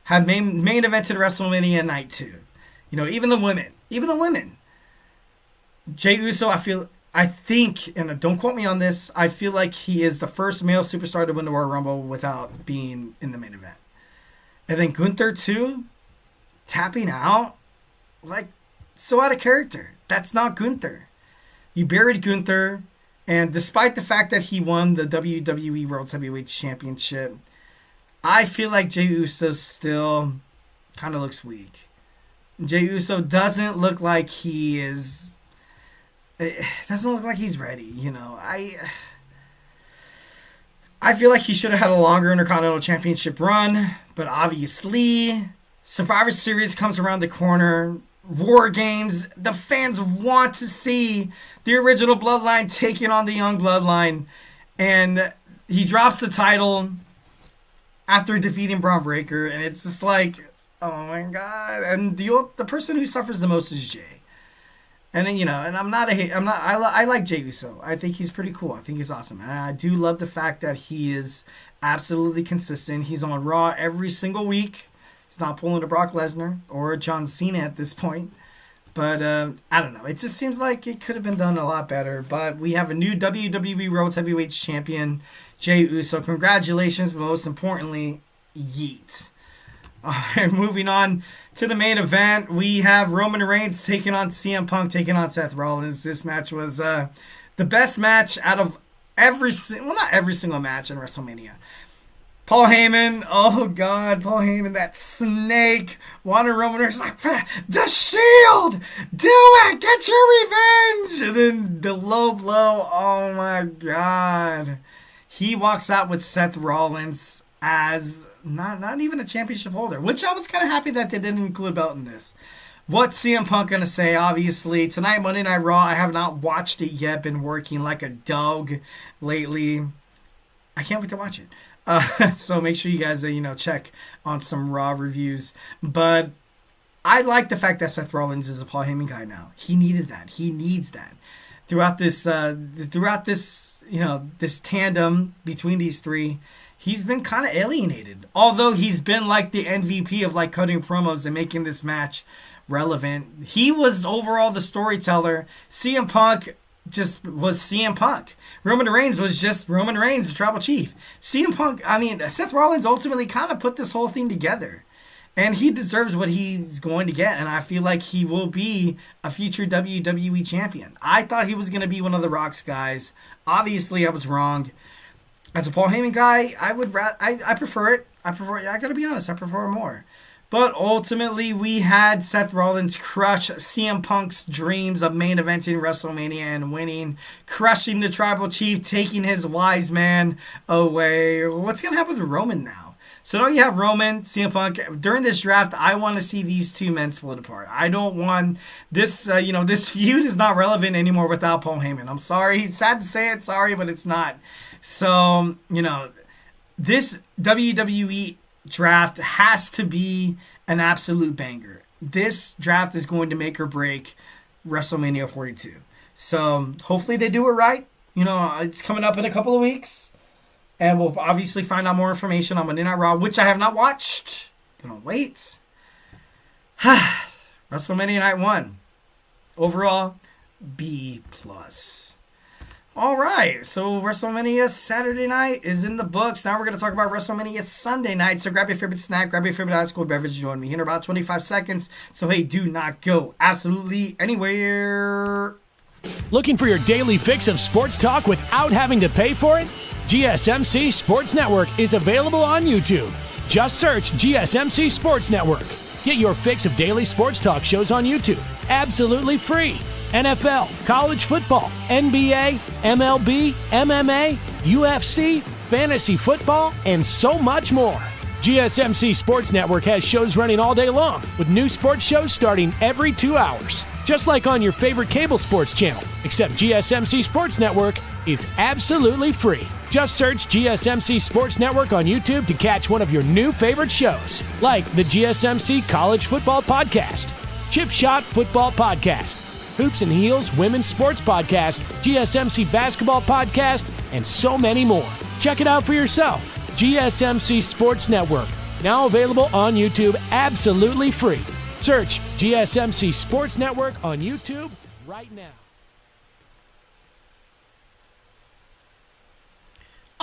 have main evented WrestleMania night 2. Even the women. Jey Uso, I think, and don't quote me on this, I feel like he is the first male superstar to win the Royal Rumble without being in the main event. And then Gunther, too, tapping out, so out of character. That's not Gunther. You buried Gunther, and despite the fact that he won the WWE World Heavyweight Championship, I feel like Jey Uso still kind of looks weak. Jey Uso doesn't look like he is... It doesn't look like he's ready, I feel like he should have had a longer Intercontinental Championship run, but obviously, Survivor Series comes around the corner. War Games, the fans want to see the original Bloodline taking on the Young Bloodline, and he drops the title after defeating Braun Breaker, and it's just oh my god! And the person who suffers the most is Jey. And then, and I like Jey Uso. I think he's pretty cool. I think he's awesome. And I do love the fact that he is absolutely consistent. He's on Raw every single week. He's not pulling a Brock Lesnar or a John Cena at this point. But, I don't know. It just seems like it could have been done a lot better. But we have a new WWE World Heavyweight Champion, Jey Uso. Congratulations, but most importantly, yeet. All right, moving on to the main event, we have Roman Reigns taking on CM Punk, taking on Seth Rollins. This match was the best match out of not every single match in WrestleMania. Paul Heyman, oh God, Paul Heyman, that snake, wanted Roman Reigns the Shield, do it, get your revenge, and then the low blow, oh my God. He walks out with Seth Rollins as not even a championship holder, which I was kind of happy that they didn't include a belt in this. What's CM Punk going to say? Obviously, tonight, Monday Night Raw, I have not watched it yet, been working like a dog lately. I can't wait to watch it. So make sure you guys, check on some Raw reviews. But I like the fact that Seth Rollins is a Paul Heyman guy now. He needed that. He needs that. Throughout this, this tandem between these three, he's been kind of alienated. Although he's been the MVP of cutting promos and making this match relevant. He was overall the storyteller. CM Punk just was CM Punk. Roman Reigns was just Roman Reigns, the tribal chief. CM Punk, Seth Rollins ultimately kind of put this whole thing together. And he deserves what he's going to get. And I feel like he will be a future WWE champion. I thought he was going to be one of the Rock's guys. Obviously, I was wrong. As a Paul Heyman guy, I prefer it. I gotta be honest, I prefer it more. But ultimately, we had Seth Rollins crush CM Punk's dreams of main eventing WrestleMania and winning, crushing the Tribal Chief, taking his wise man away. What's gonna happen with Roman now? So now you have Roman, CM Punk. During this draft, I want to see these two men split apart. I don't want this, this feud is not relevant anymore without Paul Heyman. I'm sorry. It's sad to say it. Sorry, but it's not. So, this WWE draft has to be an absolute banger. this draft is going to make or break WrestleMania 42. So hopefully they do it right. You know, it's coming up in a couple of weeks. And we'll obviously find out more information on Monday Night Raw, which I have not watched. Gonna wait. WrestleMania Night 1. Overall, B+. All right, so WrestleMania Saturday night is in the books. Now we're going to talk about WrestleMania Sunday night. So grab your favorite snack, grab your favorite ice cold beverage. Join me here in about 25 seconds. So hey, do not go absolutely anywhere. Looking for your daily fix of sports talk without having to pay for it? GSMC Sports Network is available on YouTube. Just search GSMC Sports Network. Get your fix of daily sports talk shows on YouTube, absolutely free. NFL, college football, NBA, MLB, MMA, UFC, fantasy football, and so much more. GSMC Sports Network has shows running all day long, with new sports shows starting every 2 hours. Just like on your favorite cable sports channel, except GSMC Sports Network is absolutely free. Just search GSMC Sports Network on YouTube to catch one of your new favorite shows, like the GSMC College Football Podcast, Chip Shot Football Podcast, Hoops and Heels Women's Sports Podcast, GSMC Basketball Podcast, and so many more. Check it out for yourself. GSMC Sports Network, now available on YouTube absolutely free. Search GSMC Sports Network on YouTube right now.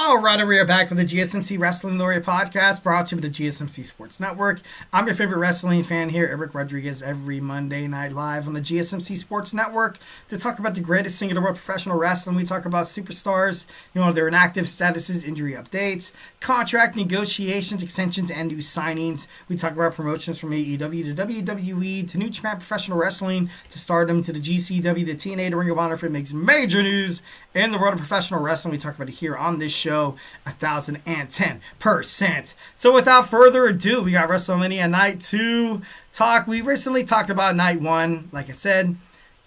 All right, we are back with the GSMC Wrestling Laureate podcast, brought to you by the GSMC Sports Network. I'm your favorite wrestling fan here, Eric Rodriguez, every Monday night live on the GSMC Sports Network to talk about the greatest thing in the world, professional wrestling. We talk about superstars, their inactive statuses, injury updates, contract negotiations, extensions, and new signings. We talk about promotions from AEW to WWE to New Japan Professional Wrestling to Stardom to the GCW to TNA to Ring of Honor if it makes major news in the world of professional wrestling. We talk about it here on this show. 1,010%. So without further ado, we got WrestleMania Night 2 talk. We recently talked about Night 1. Like I said,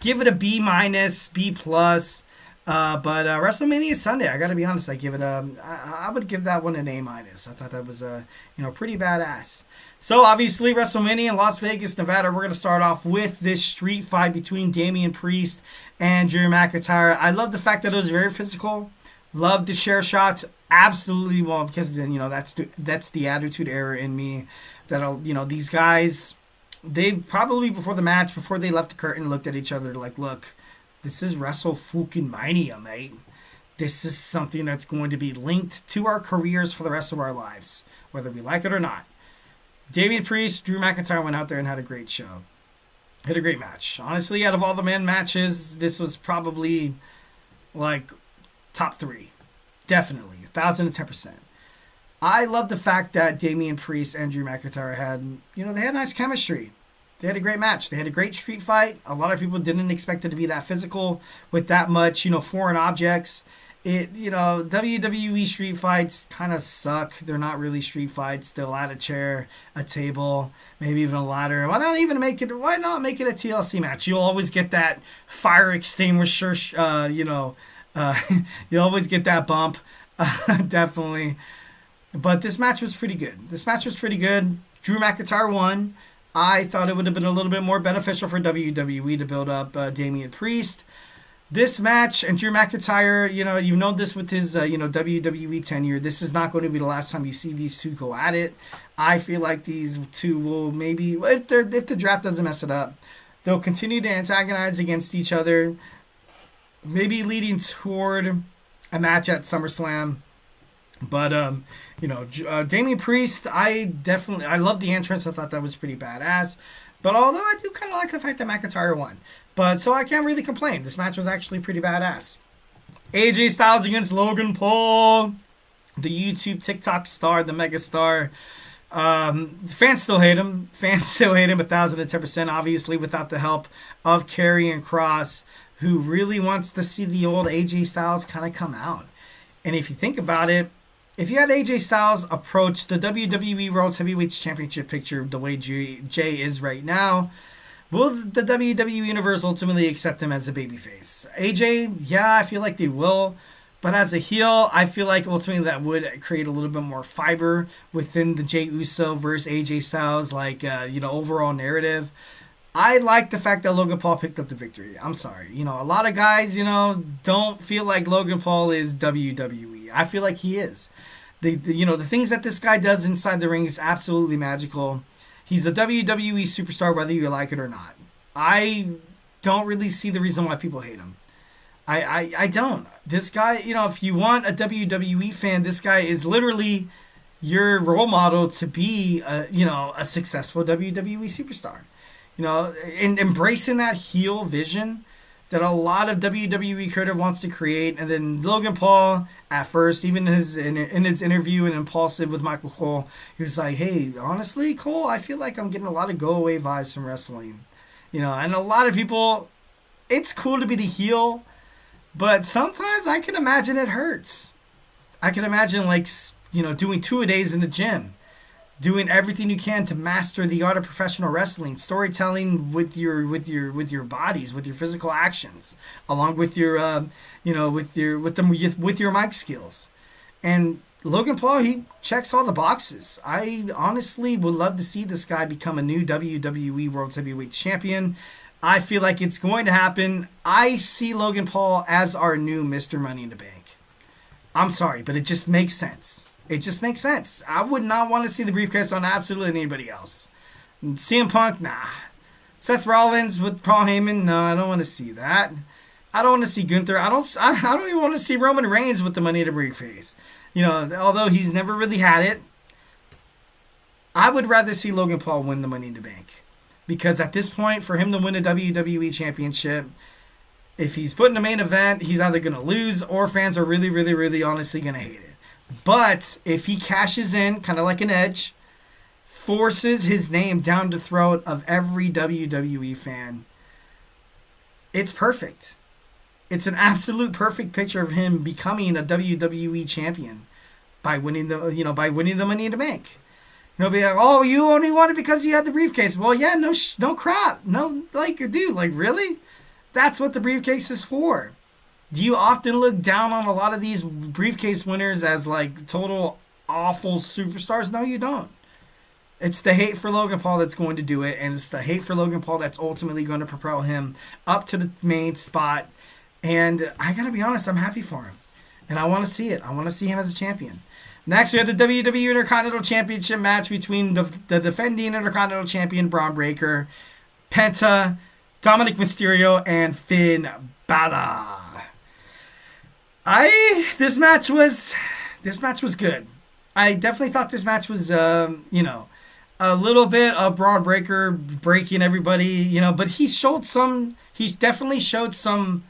give it a B-, B+. But WrestleMania Sunday, I got to be honest, I would give that one an A-. I thought that was pretty badass. So obviously WrestleMania in Las Vegas, Nevada, we're going to start off with this street fight between Damian Priest and Drew McIntyre. I love the fact that it was very physical. Love to share shots, absolutely. Well, because that's the attitude error in me. That these guys, they probably before the match, before they left the curtain, looked at each other like, look, this is WrestleMania, mate. This is something that's going to be linked to our careers for the rest of our lives, whether we like it or not. Damian Priest, Drew McIntyre went out there and had a great show. Had a great match. Honestly, out of all the men matches, this was probably like top 3. Definitely. 1,010%. I love the fact that Damian Priest and Drew McIntyre had, they had nice chemistry. They had a great match. They had a great street fight. A lot of people didn't expect it to be that physical with that much, foreign objects. WWE street fights kind of suck. They're not really street fights. They'll add a chair, a table, maybe even a ladder. Why not make it a TLC match? You'll always get that fire extinguisher, you'll always get that bump, definitely. But this match was pretty good. Drew McIntyre won. I thought it would have been a little bit more beneficial for WWE to build up Damian Priest. This match, and Drew McIntyre, you've known this with his, WWE tenure. This is not going to be the last time you see these two go at it. I feel like these two will maybe, if the draft doesn't mess it up, they'll continue to antagonize against each other. Maybe leading toward a match at SummerSlam. But, Damian Priest, I love the entrance. I thought that was pretty badass. But although I do kind of like the fact that McIntyre won. But, so I can't really complain. This match was actually pretty badass. AJ Styles against Logan Paul. The YouTube TikTok star, the mega star. Fans still hate him. 1,010%. Obviously, without the help of Karrion Kross, who really wants to see the old AJ Styles kind of come out. And if you think about it, if you had AJ Styles approach the WWE World Heavyweight Championship picture the way Jey is right now, will the WWE Universe ultimately accept him as a babyface? AJ, yeah, I feel like they will. But as a heel, I feel like ultimately that would create a little bit more fiber within the Jey Uso versus AJ Styles, overall narrative. I like the fact that Logan Paul picked up the victory. I'm sorry. A lot of guys, don't feel like Logan Paul is WWE. I feel like he is. The things that this guy does inside the ring is absolutely magical. He's a WWE superstar whether you like it or not. I don't really see the reason why people hate him. I don't. This guy, if you want a WWE fan, this guy is literally your role model to be a successful WWE superstar. And embracing that heel vision that a lot of WWE creative wants to create. And then Logan Paul, at first, even in his interview in Impulsive with Michael Cole, he was like, hey, honestly, Cole, I feel like I'm getting a lot of go-away vibes from wrestling. And a lot of people, it's cool to be the heel, but sometimes I can imagine it hurts. I can imagine, doing 2-a-days in the gym, doing everything you can to master the art of professional wrestling, storytelling with your bodies, with your physical actions, along with your with your mic skills. And Logan Paul, he checks all the boxes. I honestly would love to see this guy become a new WWE World Heavyweight Champion. I feel like it's going to happen. I see Logan Paul as our new Mr. Money in the Bank. I'm sorry, but it just makes sense. It just makes sense. I would not want to see the briefcase on absolutely anybody else. CM Punk, nah. Seth Rollins with Paul Heyman, no, I don't want to see that. I don't want to see Gunther. I don't even want to see Roman Reigns with the money in the briefcase. Although he's never really had it, I would rather see Logan Paul win the Money in the Bank. Because at this point, for him to win a WWE Championship, if he's put in the main event, he's either going to lose or fans are really, really, really honestly going to hate it. But if he cashes in, kind of like an Edge, forces his name down the throat of every WWE fan, it's perfect. It's an absolute perfect picture of him becoming a WWE champion by winning the Money in the Bank. Be like, oh, you only won it because you had the briefcase. Well, yeah, no crap. No, dude, really? That's what the briefcase is for. Do you often look down on a lot of these briefcase winners as, total awful superstars? No, you don't. It's the hate for Logan Paul that's going to do it, and it's the hate for Logan Paul that's ultimately going to propel him up to the main spot. And I got to be honest, I'm happy for him. And I want to see it. I want to see him as a champion. Next, we have the WWE Intercontinental Championship match between the defending Intercontinental Champion Braun Breaker, Penta, Dominic Mysterio, and Finn Balor. This match was good. I definitely thought this match was, a little bit of Braun Breaker breaking everybody, but he definitely showed some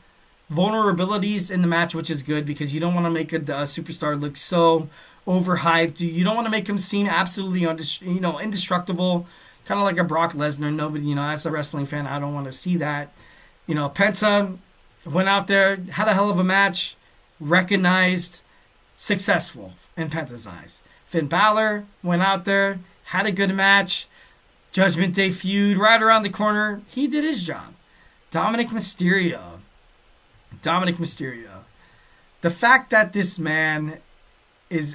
vulnerabilities in the match, which is good because you don't want to make a superstar look so overhyped. You don't want to make him seem absolutely indestructible, kind of like a Brock Lesnar. Nobody, as a wrestling fan, I don't want to see that. Penta went out there, had a hell of a match, recognized, successful in Penta's eyes. Finn Balor went out there, had a good match, Judgment Day feud right around the corner. He did his job. Dominic Mysterio. The fact that this man he's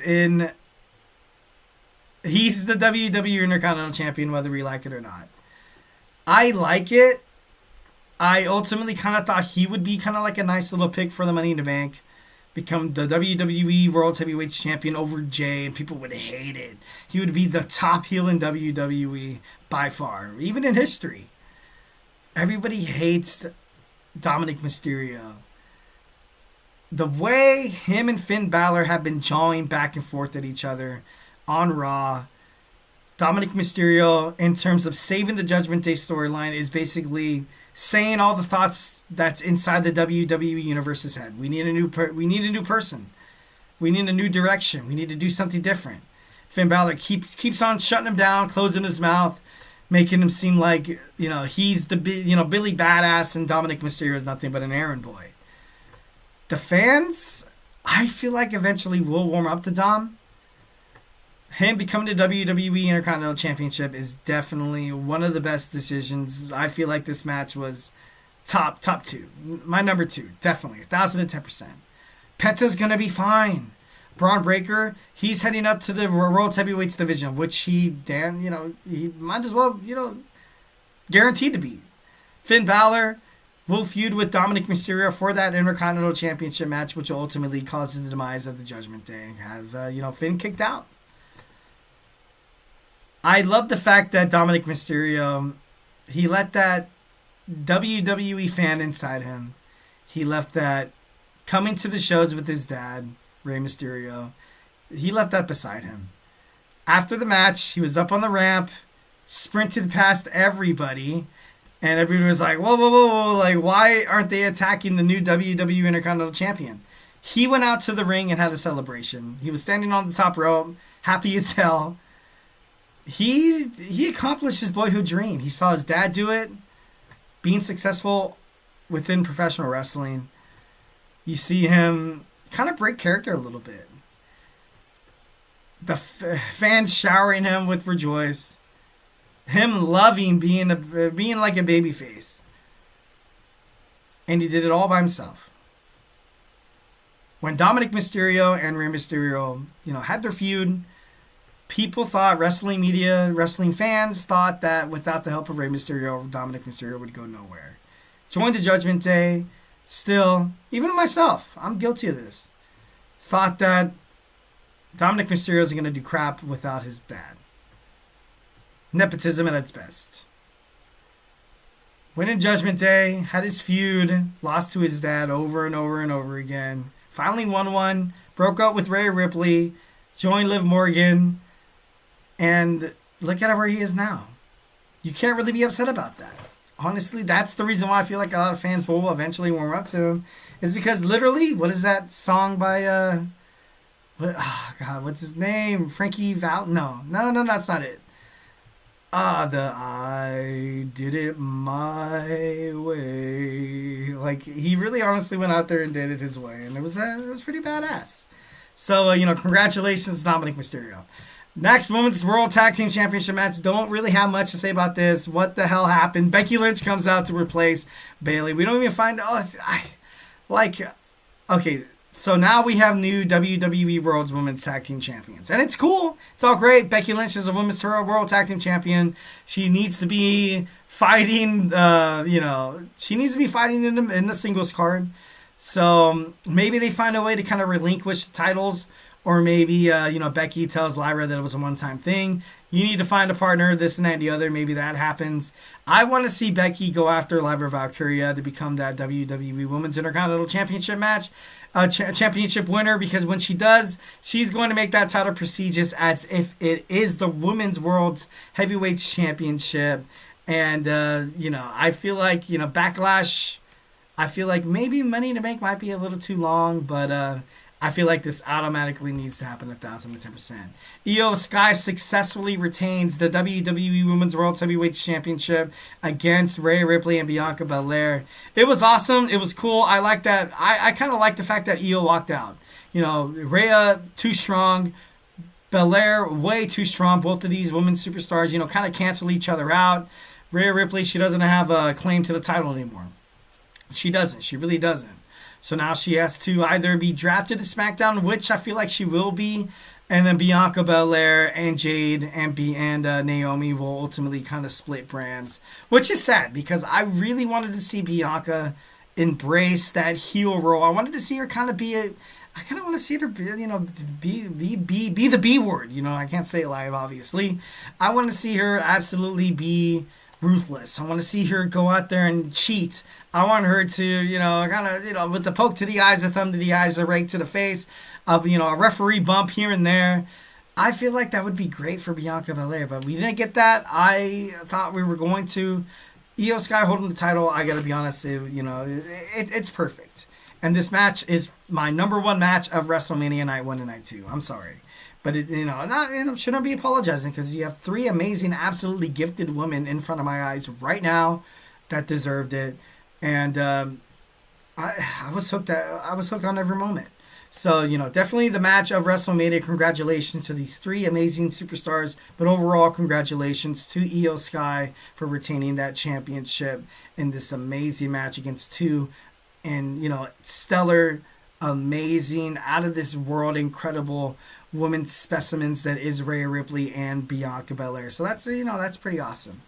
the WWE Intercontinental Champion, whether we like it or not. I like it. I ultimately kind of thought he would be kind of like a nice little pick for the Money in the Bank. Become the WWE World Heavyweight Champion over Jey, and people would hate it. He would be the top heel in WWE by far, even in history. Everybody hates Dominic Mysterio. The way him and Finn Balor have been jawing back and forth at each other on Raw, Dominic Mysterio, in terms of saving the Judgment Day storyline, is basically saying all the thoughts that's inside the WWE Universe's head. We need a new person. We need a new direction. We need to do something different. Finn Balor keeps on shutting him down, closing his mouth, making him seem like he's the Billy Badass, and Dominic Mysterio is nothing but an errand boy. The fans, I feel like eventually will warm up to Dom. Him becoming the WWE Intercontinental Championship is definitely one of the best decisions. I feel like this match was top two. My number two, definitely, 1,010%. Penta's going to be fine. Braun Breaker, he's heading up to the World Heavyweights division, which he might as well, guaranteed to be. Finn Balor will feud with Dominic Mysterio for that Intercontinental Championship match, which will ultimately cause the demise of the Judgment Day and have, Finn kicked out. I love the fact that Dominic Mysterio, he let that WWE fan inside him. He left that coming to the shows with his dad, Rey Mysterio. He left that beside him. After the match, he was up on the ramp, sprinted past everybody, and everybody was like, whoa, like, why aren't they attacking the new WWE Intercontinental Champion? He went out to the ring and had a celebration. He was standing on the top rope, happy as hell. He accomplished his boyhood dream. He saw his dad do it, being successful within professional wrestling. You see him kind of break character a little bit. The fans showering him with rejoice. Him loving being like a babyface. And he did it all by himself. When Dominic Mysterio and Rey Mysterio, had their feud, people thought, wrestling media, wrestling fans thought that without the help of Rey Mysterio, Dominic Mysterio would go nowhere. Joined the Judgment Day. Still, even myself, I'm guilty of this. Thought that Dominic Mysterio is going to do crap without his dad. Nepotism at its best. Went in Judgment Day, had his feud, lost to his dad over and over and over again. Finally won one, broke up with Rhea Ripley, joined Liv Morgan, and look at where he is now. You can't really be upset about that. Honestly, that's the reason why I feel like a lot of fans will eventually warm up to him. Is because literally, what is that song by, what's his name? Frankie Val? No, that's not it. I did it my way. Like, he really honestly went out there and did it his way. And it was pretty badass. So, congratulations, Dominic Mysterio. Next Women's World Tag Team Championship match. Don't really have much to say about this. What the hell happened? Becky Lynch comes out to replace Bayley. We don't even find... Okay, so now we have new WWE World's Women's Tag Team Champions. And it's cool. It's all great. Becky Lynch is a Women's World Tag Team Champion. She needs to be fighting, she needs to be fighting in the singles card. So maybe they find a way to kind of relinquish the titles. Or maybe, Becky tells Lyra that it was a one-time thing. You need to find a partner, this and that and the other. Maybe that happens. I want to see Becky go after Lyra Valkyria to become that WWE Women's Intercontinental Championship match. Championship winner, because when she does, she's going to make that title prestigious as if it is the Women's World's Heavyweight Championship. And, I feel like, Backlash, I feel like maybe Money to Bank might be a little too long, but... I feel like this automatically needs to happen 1,010%. Io Sky successfully retains the WWE Women's World Heavyweight Championship against Rhea Ripley and Bianca Belair. It was awesome. It was cool. I like that. I kind of like the fact that Io walked out. Rhea, too strong. Belair, way too strong. Both of these women's superstars, kind of cancel each other out. Rhea Ripley, she doesn't have a claim to the title anymore. She doesn't. She really doesn't. So now she has to either be drafted to SmackDown, which I feel like she will be, and then Bianca Belair and Jade and Naomi will ultimately kind of split brands, which is sad because I really wanted to see Bianca embrace that heel role. I wanted to see her kind of I kind of want to see her, be the B word. I can't say it live, obviously. I want to see her absolutely be ruthless. I want to see her go out there and cheat. I want her to, kind of, with the poke to the eyes, a thumb to the eyes, a rake to the face, a referee bump here and there. I feel like that would be great for Bianca Belair, but we didn't get that. I thought we were going to. Io Sky holding the title, I got to be honest, it's perfect. And this match is my number one match of WrestleMania Night 1 and Night 2. I'm sorry. But shouldn't be apologizing because you have three amazing, absolutely gifted women in front of my eyes right now that deserved it, and I was hooked. I was hooked on every moment. So definitely the match of WrestleMania. Congratulations to these three amazing superstars, but overall, congratulations to Io Sky for retaining that championship in this amazing match against two, and stellar amazing, out of this world, incredible women's specimens that is Rhea Ripley and Bianca Belair. So that's, that's pretty awesome.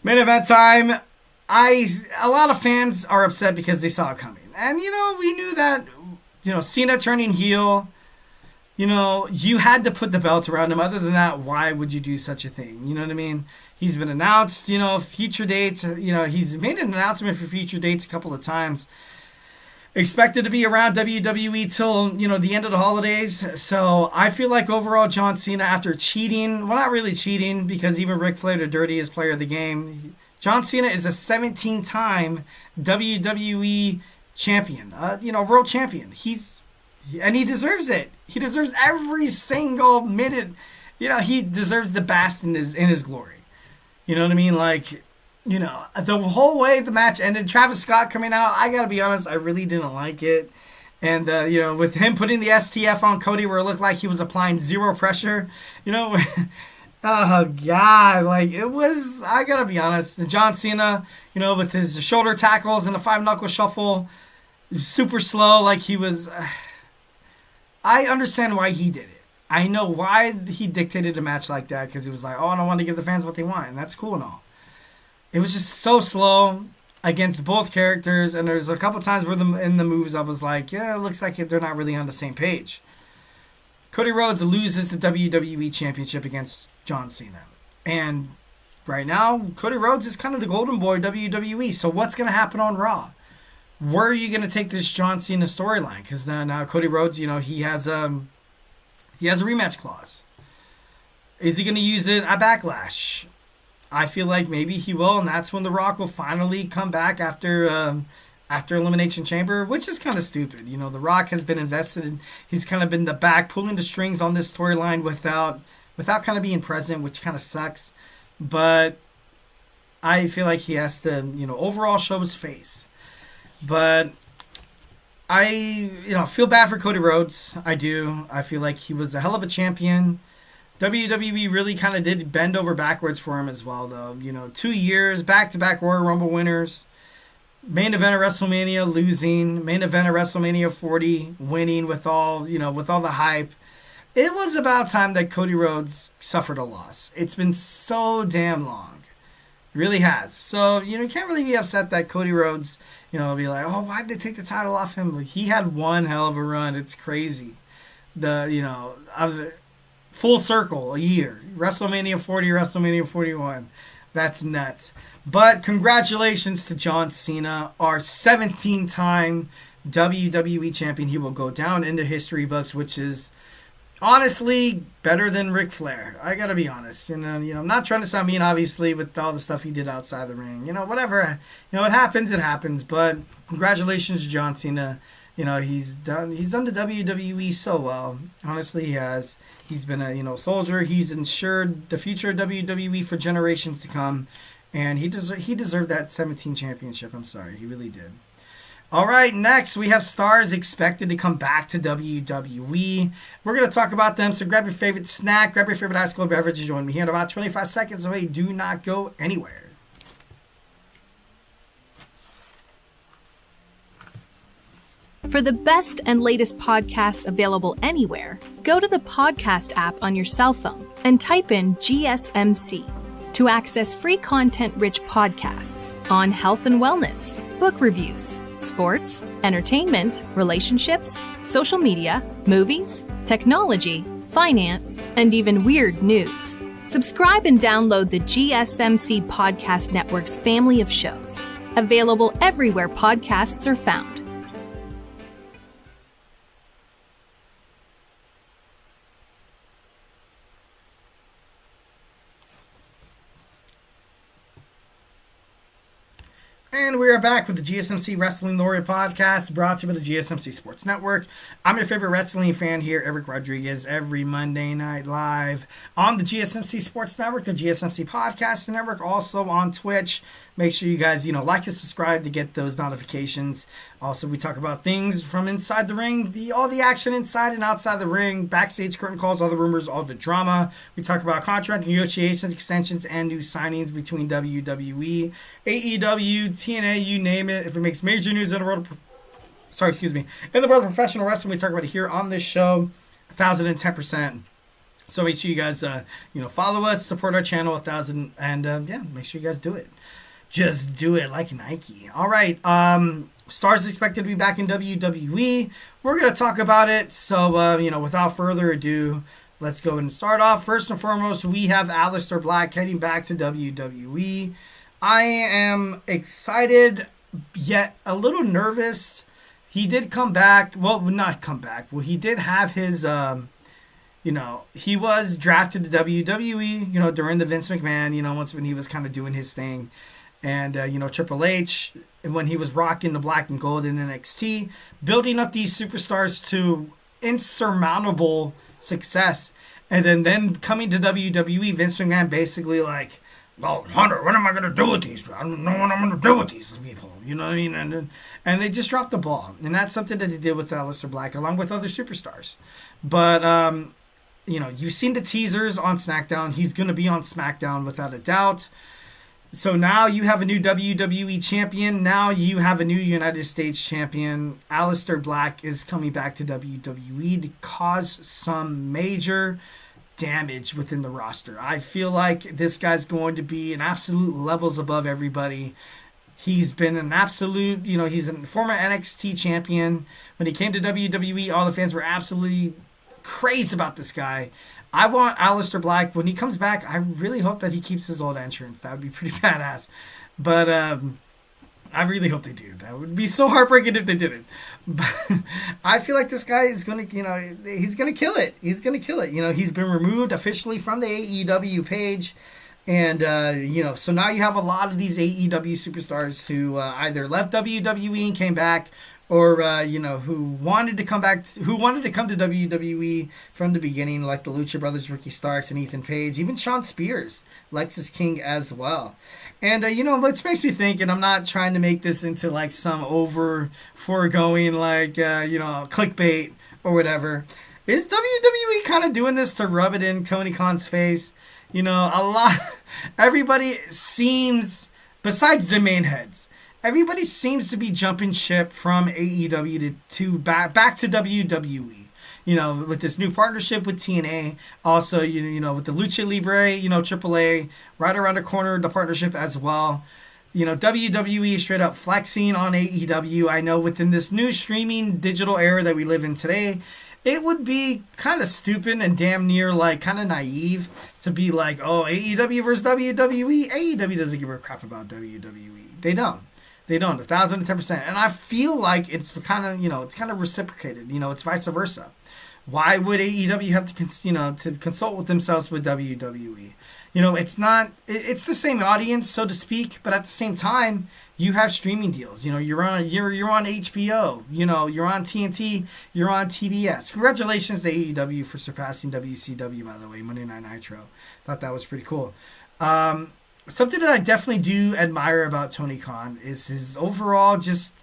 Main event time. A lot of fans are upset because they saw it coming. And, we knew that, Cena turning heel, you had to put the belt around him. Other than that, why would you do such a thing? You know what I mean? He's been announced, future dates. He's made an announcement for future dates a couple of times. Expected to be around WWE till, the end of the holidays. So I feel like overall John Cena, after cheating, well, not really cheating, because even Ric Flair, the dirtiest player of the game, John Cena is a 17-time WWE champion, world champion. And he deserves it. He deserves every single minute. He deserves the bask in his glory. You know what I mean? Like, the whole way the match ended, Travis Scott coming out, I got to be honest, I really didn't like it. And, with him putting the STF on Cody where it looked like he was applying zero pressure, oh, God. Like, it was, I got to be honest, John Cena, with his shoulder tackles and the 5-knuckle shuffle, super slow, like he was. I understand why he did it. I know why he dictated a match like that, because he was like, I don't want to give the fans what they want, and that's cool and all. It was just so slow against both characters, and there's a couple times where in the moves I was like, yeah, it looks like they're not really on the same page. Cody Rhodes loses the WWE Championship against John Cena. And right now, Cody Rhodes is kind of the golden boy of WWE, so what's going to happen on Raw? Where are you going to take this John Cena storyline? Because now Cody Rhodes, he has a rematch clause. Is he going to use it at Backlash? I feel like maybe he will, and that's when The Rock will finally come back after Elimination Chamber, which is kind of stupid. The Rock has been invested in, he's kind of been the back, pulling the strings on this storyline without kind of being present, which kind of sucks. But I feel like he has to, overall show his face. But I, feel bad for Cody Rhodes. I do. I feel like he was a hell of a champion. WWE really kind of did bend over backwards for him as well, though. 2 years, back-to-back Royal Rumble winners. Main event of WrestleMania losing. Main event of WrestleMania 40 winning with all the hype. It was about time that Cody Rhodes suffered a loss. It's been so damn long. It really has. So, you can't really be upset that Cody Rhodes, be like, why'd they take the title off him? He had one hell of a run. It's crazy. Full circle, a year. WrestleMania 40, WrestleMania 41. That's nuts. But congratulations to John Cena, our 17-time WWE champion. He will go down into history books, which is honestly better than Ric Flair. I gotta be honest. I'm not trying to sound mean, obviously, with all the stuff he did outside the ring. Whatever. It happens. But congratulations to John Cena. He's done the WWE so well. Honestly, he has. He's been a, soldier. He's ensured the future of WWE for generations to come. And he deserved that 17 championship. I'm sorry. He really did. All right, next we have stars expected to come back to WWE. We're going to talk about them. So grab your favorite snack, grab your favorite ice cold beverage, and join me here in about 25 seconds away. Do not go anywhere. For the best and latest podcasts available anywhere, go to the podcast app on your cell phone and type in GSMC to access free content-rich podcasts on health and wellness, book reviews, sports, entertainment, relationships, social media, movies, technology, finance, and even weird news. Subscribe and download the GSMC Podcast Network's family of shows, available everywhere podcasts are found. And we are back with the GSMC Wrestling Laureate podcast, brought to you by the GSMC Sports Network. I'm your favorite wrestling fan here, Eric Rodriguez, every Monday night live on the GSMC Sports Network, the GSMC Podcast Network, also on Twitch. Make sure you guys, like and subscribe to get those notifications. Also, we talk about things from inside the ring, all the action inside and outside the ring, backstage curtain calls, all the rumors, all the drama. We talk about contract negotiations, extensions, and new signings between WWE, AEW, TNA, you name it. If it makes major news in the world in the world of professional wrestling. We talk about it here on this show, 1,010%. So make sure you guys, follow us, support our channel, 1,000, and make sure you guys do it. Just do it like Nike. All right, Stars expected to be back in WWE. We're gonna talk about it. So without further ado, let's go and start off. First and foremost, we have Aleister Black heading back to WWE. I am excited, yet a little nervous. He did come back. Well, not come back. Well, he did have his, he was drafted to WWE, during the Vince McMahon, once when he was kind of doing his thing. And, Triple H, when he was rocking the black and gold in NXT, building up these superstars to insurmountable success. And then them coming to WWE, Vince McMahon basically like, well, Hunter, what am I going to do with these? I don't know what I'm going to do with these people. You know what I mean? And they just dropped the ball. And that's something that they did with Aleister Black, along with other superstars. But, you've seen the teasers on SmackDown. He's going to be on SmackDown without a doubt. So now you have a new WWE champion. Now you have a new United States champion. Aleister Black is coming back to WWE to cause some major damage within the roster. I feel like this guy's going to be an absolute levels above everybody. He's been an absolute, he's a former NXT champion. When he came to WWE, all the fans were absolutely crazy about this guy. I want Aleister Black, when he comes back, I really hope that he keeps his old entrance. That would be pretty badass. But I really hope they do. That would be so heartbreaking if they didn't. But I feel like this guy is going to, he's going to kill it. He's going to kill it. He's been removed officially from the AEW page. And, so now you have a lot of these AEW superstars who either left WWE and came back, or, who wanted to come back, who wanted to come to WWE from the beginning, like the Lucha Brothers, Ricky Starks, and Ethan Page, even Shawn Spears, Lexis King as well. And, which makes me think, and I'm not trying to make this into, like, some foregoing, like, clickbait or whatever. Is WWE kind of doing this to rub it in Tony Khan's face? Everybody seems, besides the main heads, everybody seems to be jumping ship from AEW to back to WWE. With this new partnership with TNA, also, with the Lucha Libre, AAA, right around the corner, the partnership as well. WWE is straight up flexing on AEW. I know within this new streaming digital era that we live in today, it would be kind of stupid and damn near like kind of naive to be like, oh, AEW versus WWE. AEW doesn't give a crap about WWE. They don't. 1,010%. And I feel like it's kind of, it's kind of reciprocated. It's vice versa. Why would AEW have to, to consult with themselves with WWE? It's not, it's the same audience, so to speak, but at the same time, you have streaming deals. You're on HBO. You're on TNT. You're on TBS. Congratulations to AEW for surpassing WCW, by the way, Monday Night Nitro. Thought that was pretty cool. Something that I definitely do admire about Tony Khan is his overall just,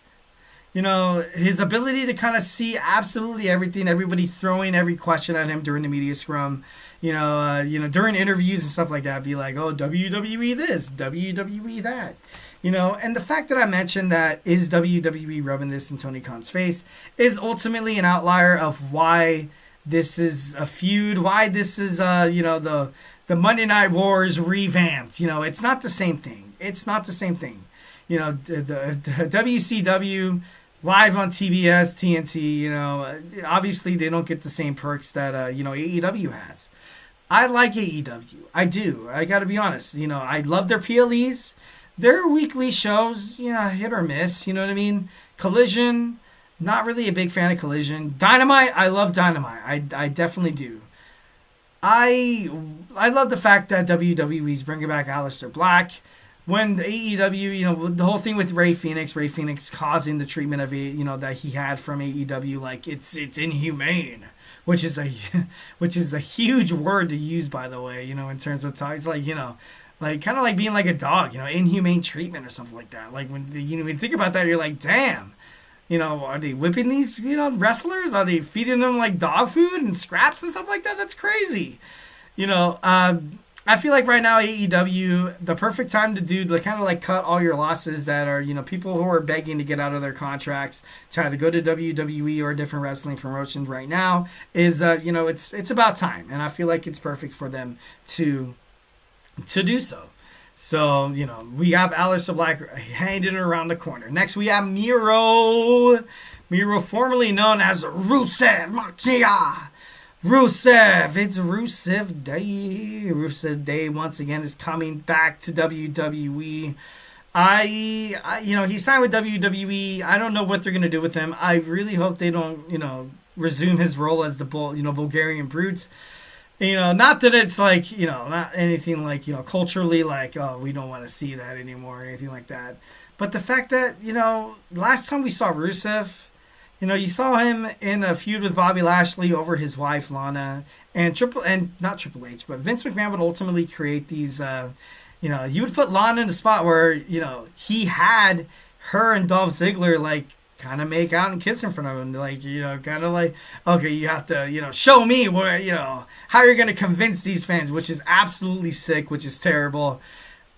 his ability to kind of see absolutely everything, everybody throwing every question at him during the media scrum, during interviews and stuff like that, be like, oh, WWE this, WWE that. And the fact that I mentioned that is WWE rubbing this in Tony Khan's face is ultimately an outlier of why this is a feud, why this is, the Monday Night Wars revamped. It's not the same thing. The WCW live on TBS, TNT, obviously they don't get the same perks that, AEW has. I like AEW. I do. I got to be honest. I love their PLEs. Their weekly shows, hit or miss. You know what I mean? Collision, not really a big fan of Collision. Dynamite, I love Dynamite. I definitely do. I love the fact that WWE's bringing back Aleister Black. When the AEW, the whole thing with Rey Fenix causing the treatment of that he had from AEW, like it's inhumane, which is a huge word to use, by the way. In terms of it's like like kind of like being like a dog, inhumane treatment or something like that. Like when when you think about that, you're like, damn. Are they whipping these, wrestlers? Are they feeding them like dog food and scraps and stuff like that? That's crazy. I feel like right now AEW, the perfect time to do to kind of like cut all your losses that are, people who are begging to get out of their contracts to either go to WWE or a different wrestling promotion right now is, it's about time, and I feel like it's perfect for them to do so. So, we have Aleister Black hanging around the corner. Next, we have Miro. Miro, formerly known as Rusev Machia. Rusev. It's Rusev Day. Rusev Day, once again, is coming back to WWE. He signed with WWE. I don't know what they're going to do with him. I really hope they don't, resume his role as the Bulgarian Brutes. Not that it's like, not anything like, culturally like, oh, we don't want to see that anymore or anything like that. But the fact that, last time we saw Rusev, you saw him in a feud with Bobby Lashley over his wife, Lana, and not Triple H, but Vince McMahon would ultimately create these, you would put Lana in the spot where, he had her and Dolph Ziggler, like, kind of make out and kiss in front of him, like, kind of like, okay, you have to, show me where, how you're going to convince these fans, which is absolutely sick, which is terrible.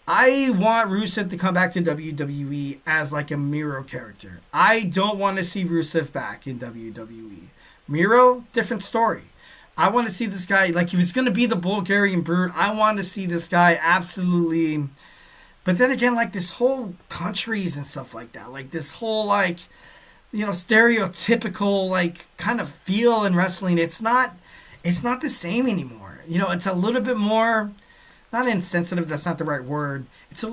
I want Rusev to come back to WWE as like a Miro character. I don't want to see Rusev back in WWE. Miro, different story. I want to see this guy, like, if it's going to be the Bulgarian Brute, I want to see this guy absolutely. But then again, like, this whole countries and stuff like that, like this whole, like, stereotypical, like, kind of feel in wrestling, it's not the same anymore. It's a little bit more, not insensitive, that's not the right word. It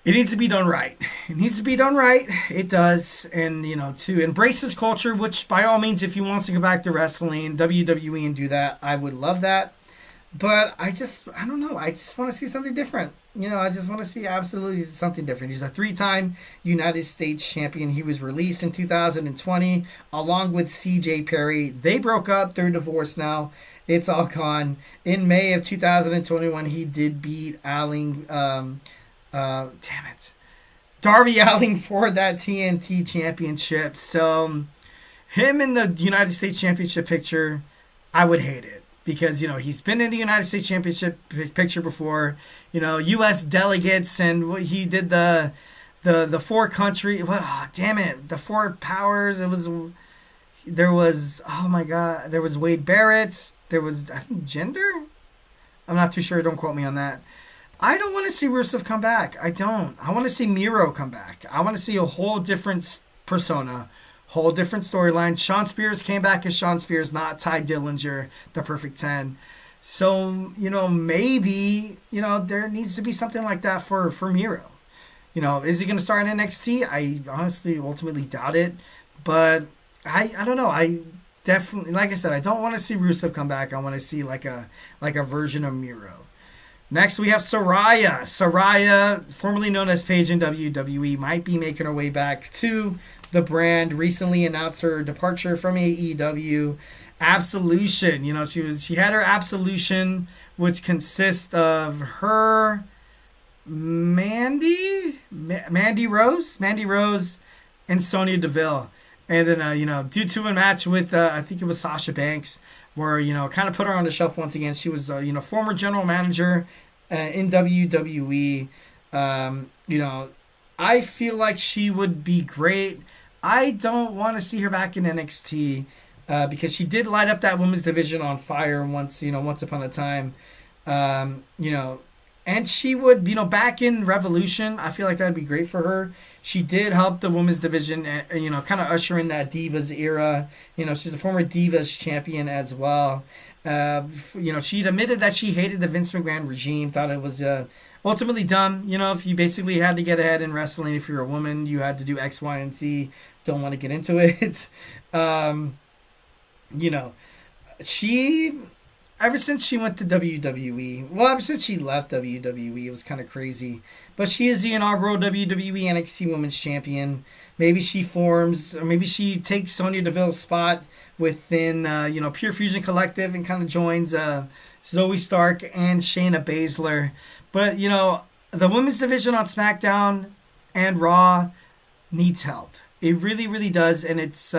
needs to be done right. It needs to be done right. It does. And, to embrace this culture, which by all means, if he wants to go back to wrestling, WWE, and do that, I would love that. But I don't know. I just want to see something different. I just want to see absolutely something different. He's a 3-time United States champion. He was released in 2020 along with CJ Perry. They broke up. They're divorced now. It's all gone. In May of 2021, he did beat Darby Allin for that TNT championship. So him in the United States Championship picture, I would hate it. Because, he's been in the United States Championship picture before, U.S. delegates, and he did the 4 country, the 4 powers. There was Wade Barrett. There was, I think, Gender? I'm not too sure. Don't quote me on that. I don't want to see Rusev come back. I don't. I want to see Miro come back. I want to see a whole different persona. Whole different storyline. Sean Spears came back as Sean Spears, not Ty Dillinger, the Perfect 10. So, maybe, there needs to be something like that for Miro. Is he going to start in NXT? I honestly ultimately doubt it. But I don't know. I definitely, like I said, I don't want to see Rusev come back. I want to see like a version of Miro. Next, we have Saraya. Saraya, formerly known as Paige in WWE, might be making her way back to the brand. Recently announced her departure from AEW. Absolution. She had her Absolution, which consists of her, Mandy Rose, and Sonya Deville. And then, due to a match with, I think it was Sasha Banks, where, kind of put her on the shelf once again. She was, former general manager in WWE. I feel like she would be great. I don't want to see her back in NXT because she did light up that women's division on fire once upon a time. And she would, back in Revolution, I feel like that'd be great for her. She did help the women's division, kind of usher in that Divas era. She's a former Divas champion as well. She admitted that she hated the Vince McMahon regime, thought it was ultimately dumb. If you basically had to get ahead in wrestling, if you're a woman, you had to do X, Y, and Z. Don't want to get into it. She, ever since she went to WWE, ever since she left WWE, it was kind of crazy. But she is the inaugural WWE NXT Women's Champion. Maybe she forms, or maybe she takes Sonya Deville's spot within, Pure Fusion Collective and kind of joins Zoe Stark and Shayna Baszler. But, the women's division on SmackDown and Raw needs help. It really, really does. And it's,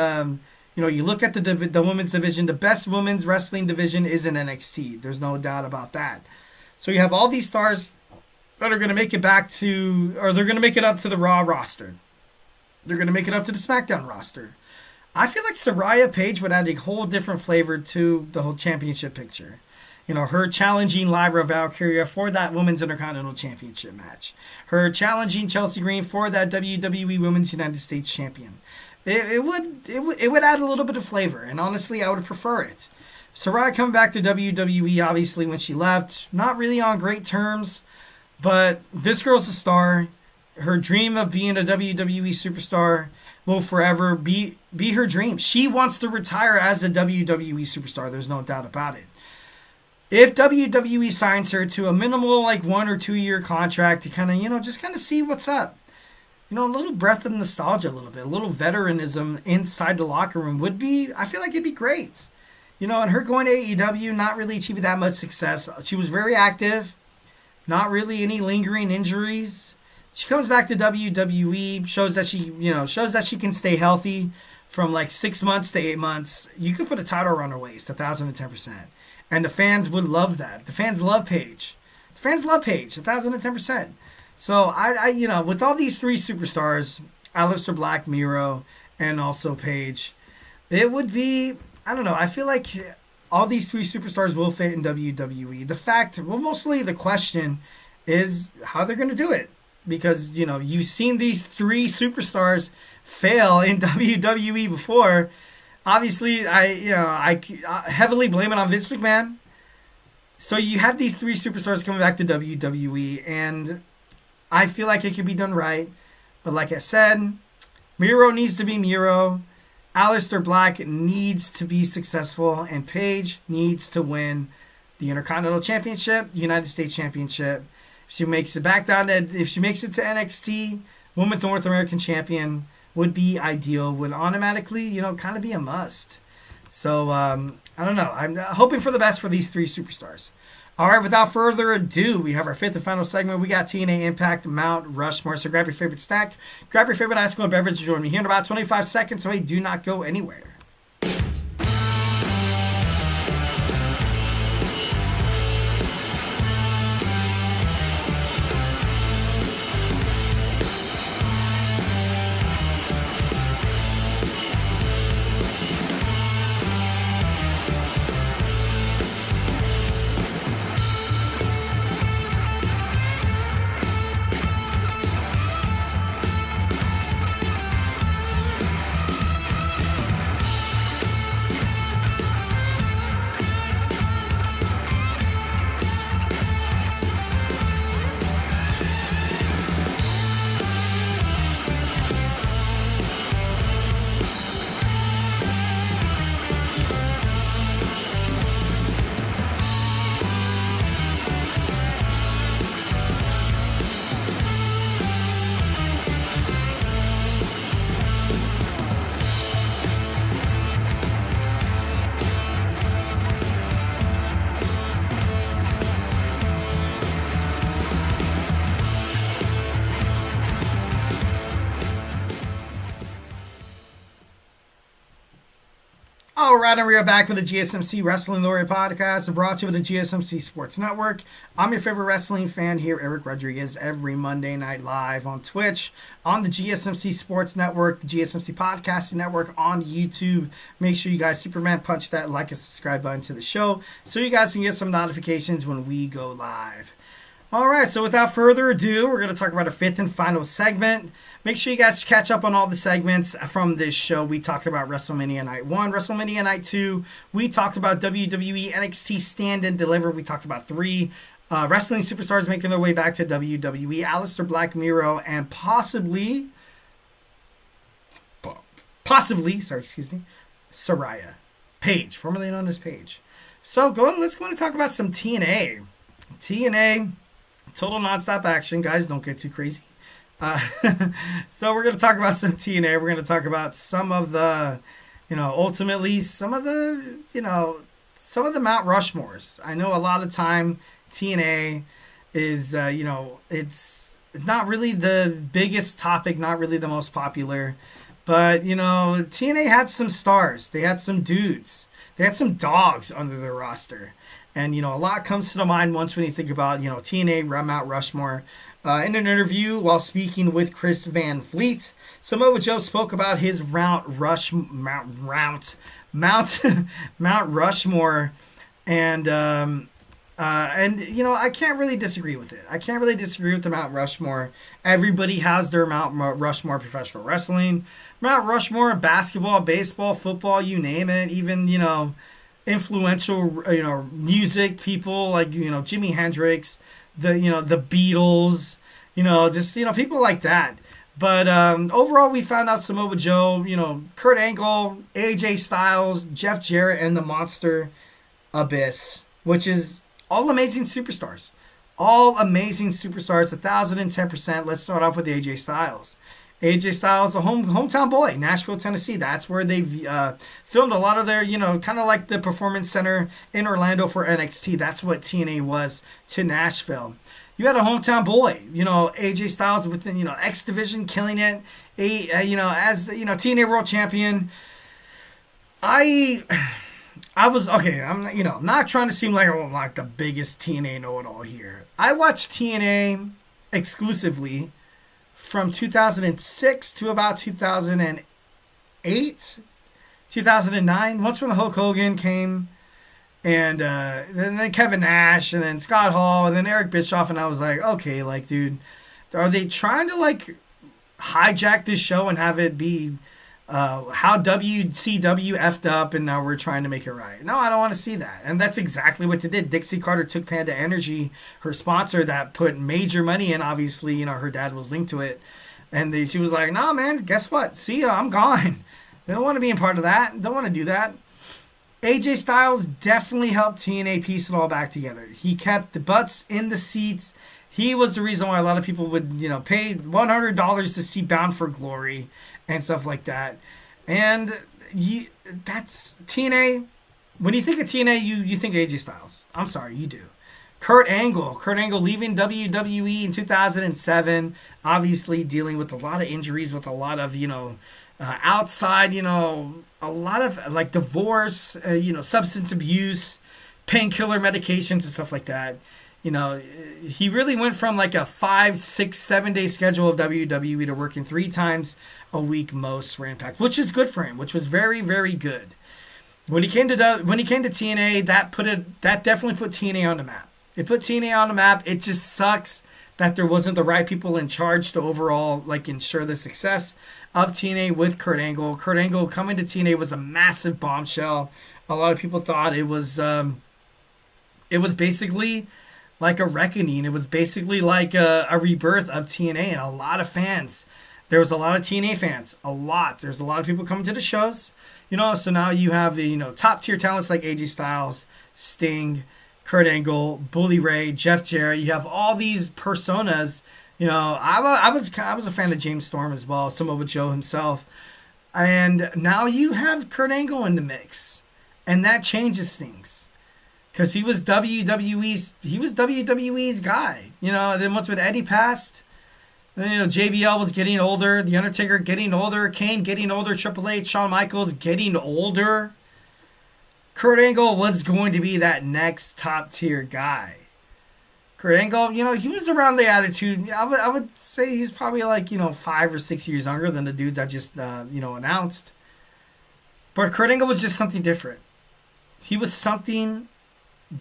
You look at the women's division, the best women's wrestling division is in NXT. There's no doubt about that. So you have all these stars that are going to make it back to, or they're going to make it up to the Raw roster. They're going to make it up to the SmackDown roster. I feel like Saraya Paige would add a whole different flavor to the whole championship picture. Her challenging Lyra Valkyria for that Women's Intercontinental Championship match. Her challenging Chelsea Green for that WWE Women's United States Champion. It would add a little bit of flavor, and honestly, I would prefer it. Saraya coming back to WWE, obviously, when she left, not really on great terms, but this girl's a star. Her dream of being a WWE superstar will forever be her dream. She wants to retire as a WWE superstar. There's no doubt about it. If WWE signs her to a minimal 1 or 2 year contract to kind of, just kind of see what's up. A little breath of nostalgia, a little veteranism inside the locker room I feel like it'd be great. And her going to AEW, not really achieving that much success. She was very active, not really any lingering injuries. She comes back to WWE, shows that she can stay healthy from 6 months to 8 months. You could put a title around her waist, 1,010%. And the fans would love that. The fans love Paige. 1,010%. So I with all these three superstars, Aleister Black, Miro, and also Paige, it would be, I don't know, I feel like all these three superstars will fit in WWE. Mostly the question is how they're going to do it. Because, you've seen these three superstars fail in WWE before. Obviously, I heavily blame it on Vince McMahon. So you have these three superstars coming back to WWE, and I feel like it could be done right. But like I said, Miro needs to be Miro. Aleister Black needs to be successful, and Paige needs to win the Intercontinental Championship, United States Championship. If she makes it back down, if she makes it to NXT, Women's North American Champion would be ideal, would automatically, kind of be a must. So, I don't know. I'm hoping for the best for these three superstars. All right, without further ado, we have our fifth and final segment. We got TNA Impact Mount Rushmore. So grab your favorite snack, grab your favorite ice cream beverage, and join me here in about 25 seconds. So, hey, do not go anywhere. All right, and we are back with the GSMC Wrestling Laureate podcast, brought to you by the GSMC Sports Network. I'm your favorite wrestling fan here, Eric Rodriguez, every Monday night live on Twitch, on the GSMC Sports Network, the GSMC Podcasting Network, on YouTube. Make sure you guys Superman punch that like and subscribe button to the show so you guys can get some notifications when we go live. All right, so without further ado, we're going to talk about our fifth and final segment. Make sure you guys catch up on all the segments from this show. We talked about WrestleMania Night 1, WrestleMania Night 2. We talked about WWE NXT Stand and Deliver. We talked about three wrestling superstars making their way back to WWE. Aleister Black, Miro, and possibly, Saraya. Paige, formerly known as Paige. So let's go and talk about some TNA. TNA, total nonstop action. Guys, don't get too crazy. So we're going to talk about some TNA. We're going to talk about some of the, ultimately some of the Mount Rushmores. I know a lot of time TNA is, it's not really the biggest topic, not really the most popular, But, TNA had some stars. They had some dudes. They had some dogs under their roster. And, a lot comes to the mind once when you think about, TNA, Mount Rushmore. In an interview while speaking with Chris Van Fleet, Samoa Joe spoke about his Mount Rushmore, and I can't really disagree with it. I can't really disagree with the Mount Rushmore. Everybody has their Mount Rushmore professional wrestling, Mount Rushmore basketball, baseball, football, you name it. Even influential music people like Jimi Hendrix, the Beatles, people like that. But overall, we found out Samoa Joe, Kurt Angle, AJ Styles, Jeff Jarrett, and the Monster Abyss, which is all amazing superstars. All amazing superstars, 1,010%. Let's start off with AJ Styles. AJ Styles, a hometown boy, Nashville, Tennessee. That's where they filmed a lot of their, kind of like the Performance Center in Orlando for NXT. That's what TNA was to Nashville. You had a hometown boy, AJ Styles within, X Division, killing it. As TNA World Champion. I was okay. I'm not trying to seem like I'm like the biggest TNA know-it-all here. I watched TNA exclusively from 2006 to about 2008, 2009. Once when Hulk Hogan came, and then Kevin Nash, and then Scott Hall, and then Eric Bischoff, and I was like, okay, like, dude, are they trying to like hijack this show and have it be how WCW effed up, and now we're trying to make it right? No, I don't want to see that. And that's exactly what they did. Dixie Carter took Panda Energy, her sponsor that put major money in. Obviously, her dad was linked to it. And she was like, nah, man, guess what? See ya, I'm gone. They don't want to be a part of that. Don't want to do that. AJ Styles definitely helped TNA piece it all back together. He kept the butts in the seats. He was the reason why a lot of people would, pay $100 to see Bound for Glory and stuff like that. And that's TNA. When you think of TNA, you think of AJ Styles. I'm sorry, you do. Kurt Angle leaving WWE in 2007, obviously dealing with a lot of injuries, with a lot of, outside, a lot of like divorce, substance abuse, painkiller medications and stuff like that. He really went from like a 5, 6, 7 day schedule of WWE to working 3 times a week most for Impact, which is good for him, which was very, very good. When he came to TNA, that definitely put TNA on the map. It put TNA on the map. It just sucks that there wasn't the right people in charge to overall like ensure the success of TNA with Kurt Angle. Kurt Angle coming to TNA was a massive bombshell. A lot of people thought it was basically like a reckoning. It was basically like a rebirth of TNA, and a lot of fans. There was a lot of TNA fans. A lot. There's a lot of people coming to the shows. So now you have top tier talents like AJ Styles, Sting, Kurt Angle, Bully Ray, Jeff Jarrett. You have all these personas. I was a fan of James Storm as well, Samoa Joe himself, and now you have Kurt Angle in the mix, and that changes things, because he was WWE's guy. Then once when Eddie passed, JBL was getting older, The Undertaker getting older, Kane getting older, Triple H, Shawn Michaels getting older. Kurt Angle was going to be that next top tier guy. Kurt Angle, he was around the attitude. I would say he's probably like, 5 or 6 years younger than the dudes I just, announced. But Kurt Angle was just something different. He was something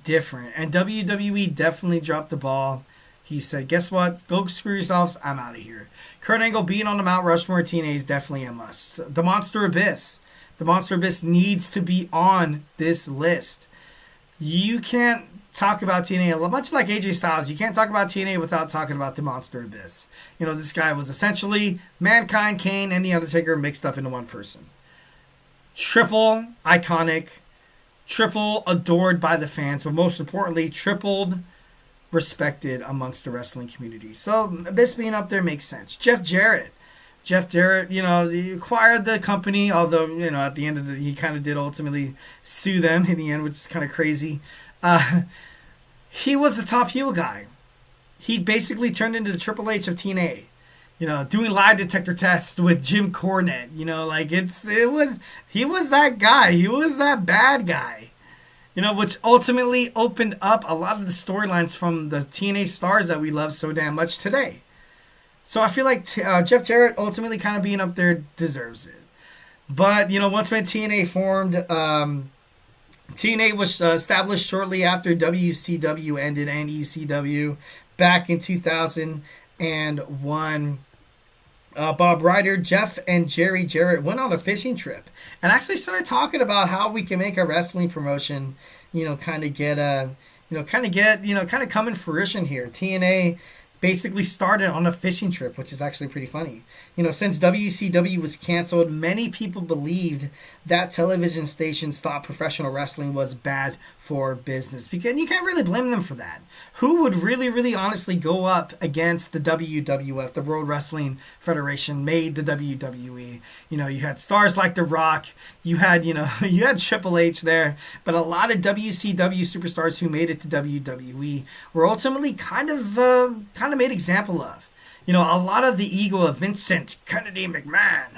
different. And WWE definitely dropped the ball. He said, guess what? Go screw yourselves. I'm out of here. Kurt Angle being on the Mount Rushmore TNA is definitely a must. The Monster Abyss. The Monster Abyss needs to be on this list. You can't talk about TNA, much like AJ Styles, you can't talk about TNA without talking about the Monster Abyss. This guy was essentially Mankind, Kane, and The Undertaker mixed up into one person. Triple iconic, triple adored by the fans, but most importantly, tripled respected amongst the wrestling community. So Abyss being up there makes sense. Jeff Jarrett, he acquired the company, although, at the end of it, he kind of did ultimately sue them in the end, which is kind of crazy. He was the top heel guy. He basically turned into the Triple H of TNA. doing lie detector tests with Jim Cornette. Like he was that guy. He was that bad guy. Which ultimately opened up a lot of the storylines from the TNA stars that we love so damn much today. So I feel like Jeff Jarrett ultimately kind of being up there deserves it. But, once when TNA formed, TNA was established shortly after WCW ended and ECW back in 2001. Bob Ryder, Jeff, and Jerry Jarrett went on a fishing trip and actually started talking about how we can make a wrestling promotion, kind of come in fruition here. TNA basically started on a fishing trip, which is actually pretty funny. Since WCW was canceled, many people believed that television stations thought professional wrestling was bad for business. Because you can't really blame them for that. Who would really, really honestly go up against the WWF, the World Wrestling Federation, made the WWE? You had stars like The Rock, you had Triple H there, but a lot of WCW superstars who made it to WWE were ultimately kind of made example of. A lot of the ego of Vincent Kennedy McMahon.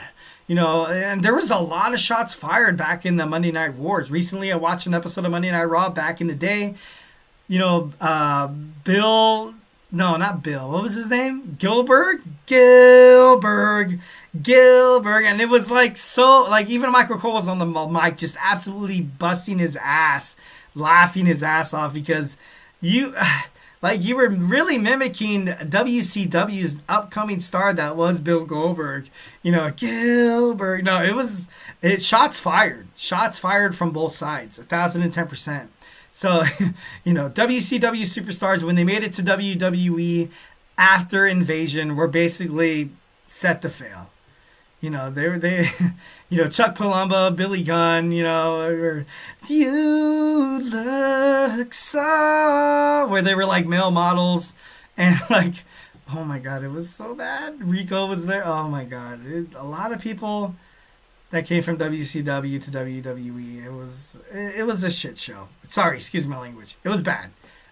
And there was a lot of shots fired back in the Monday Night Wars. Recently, I watched an episode of Monday Night Raw back in the day. Bill, no, not Bill. What was his name? Gilbert. And it was like, so, like, even Michael Cole was on the mic just absolutely busting his ass, laughing his ass off because you were really mimicking WCW's upcoming star that was Bill Goldberg. Gilbert. No, shots fired. Shots fired from both sides, 1,010%. So, WCW superstars, when they made it to WWE after Invasion, were basically set to fail. They Chuck Palumbo, Billy Gunn, or you look so, where they were like male models, and like, oh my God, it was so bad. Rico was there. Oh my God, a lot of people that came from WCW to WWE. It was a shit show. Sorry, excuse my language. It was bad,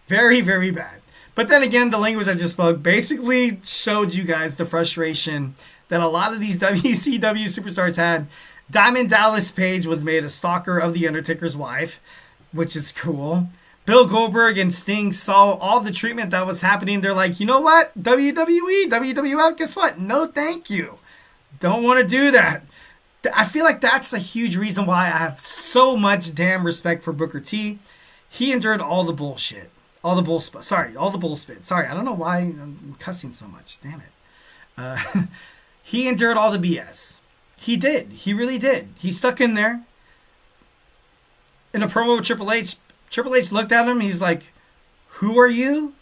very, very bad. But then again, the language I just spoke basically showed you guys the frustration that a lot of these WCW superstars had. Diamond Dallas Page was made a stalker of The Undertaker's wife, which is cool. Bill Goldberg and Sting saw all the treatment that was happening. They're like, you know what? WWE, WWF, guess what? No, thank you. Don't want to do that. I feel like that's a huge reason why I have so much damn respect for Booker T. He endured all the bullshit. All the bull spit. Sorry, I don't know why I'm cussing so much. Damn it. He endured all the BS. He did. He really did. He stuck in there. In a promo with Triple H, Triple H looked at him. He was like, who are you?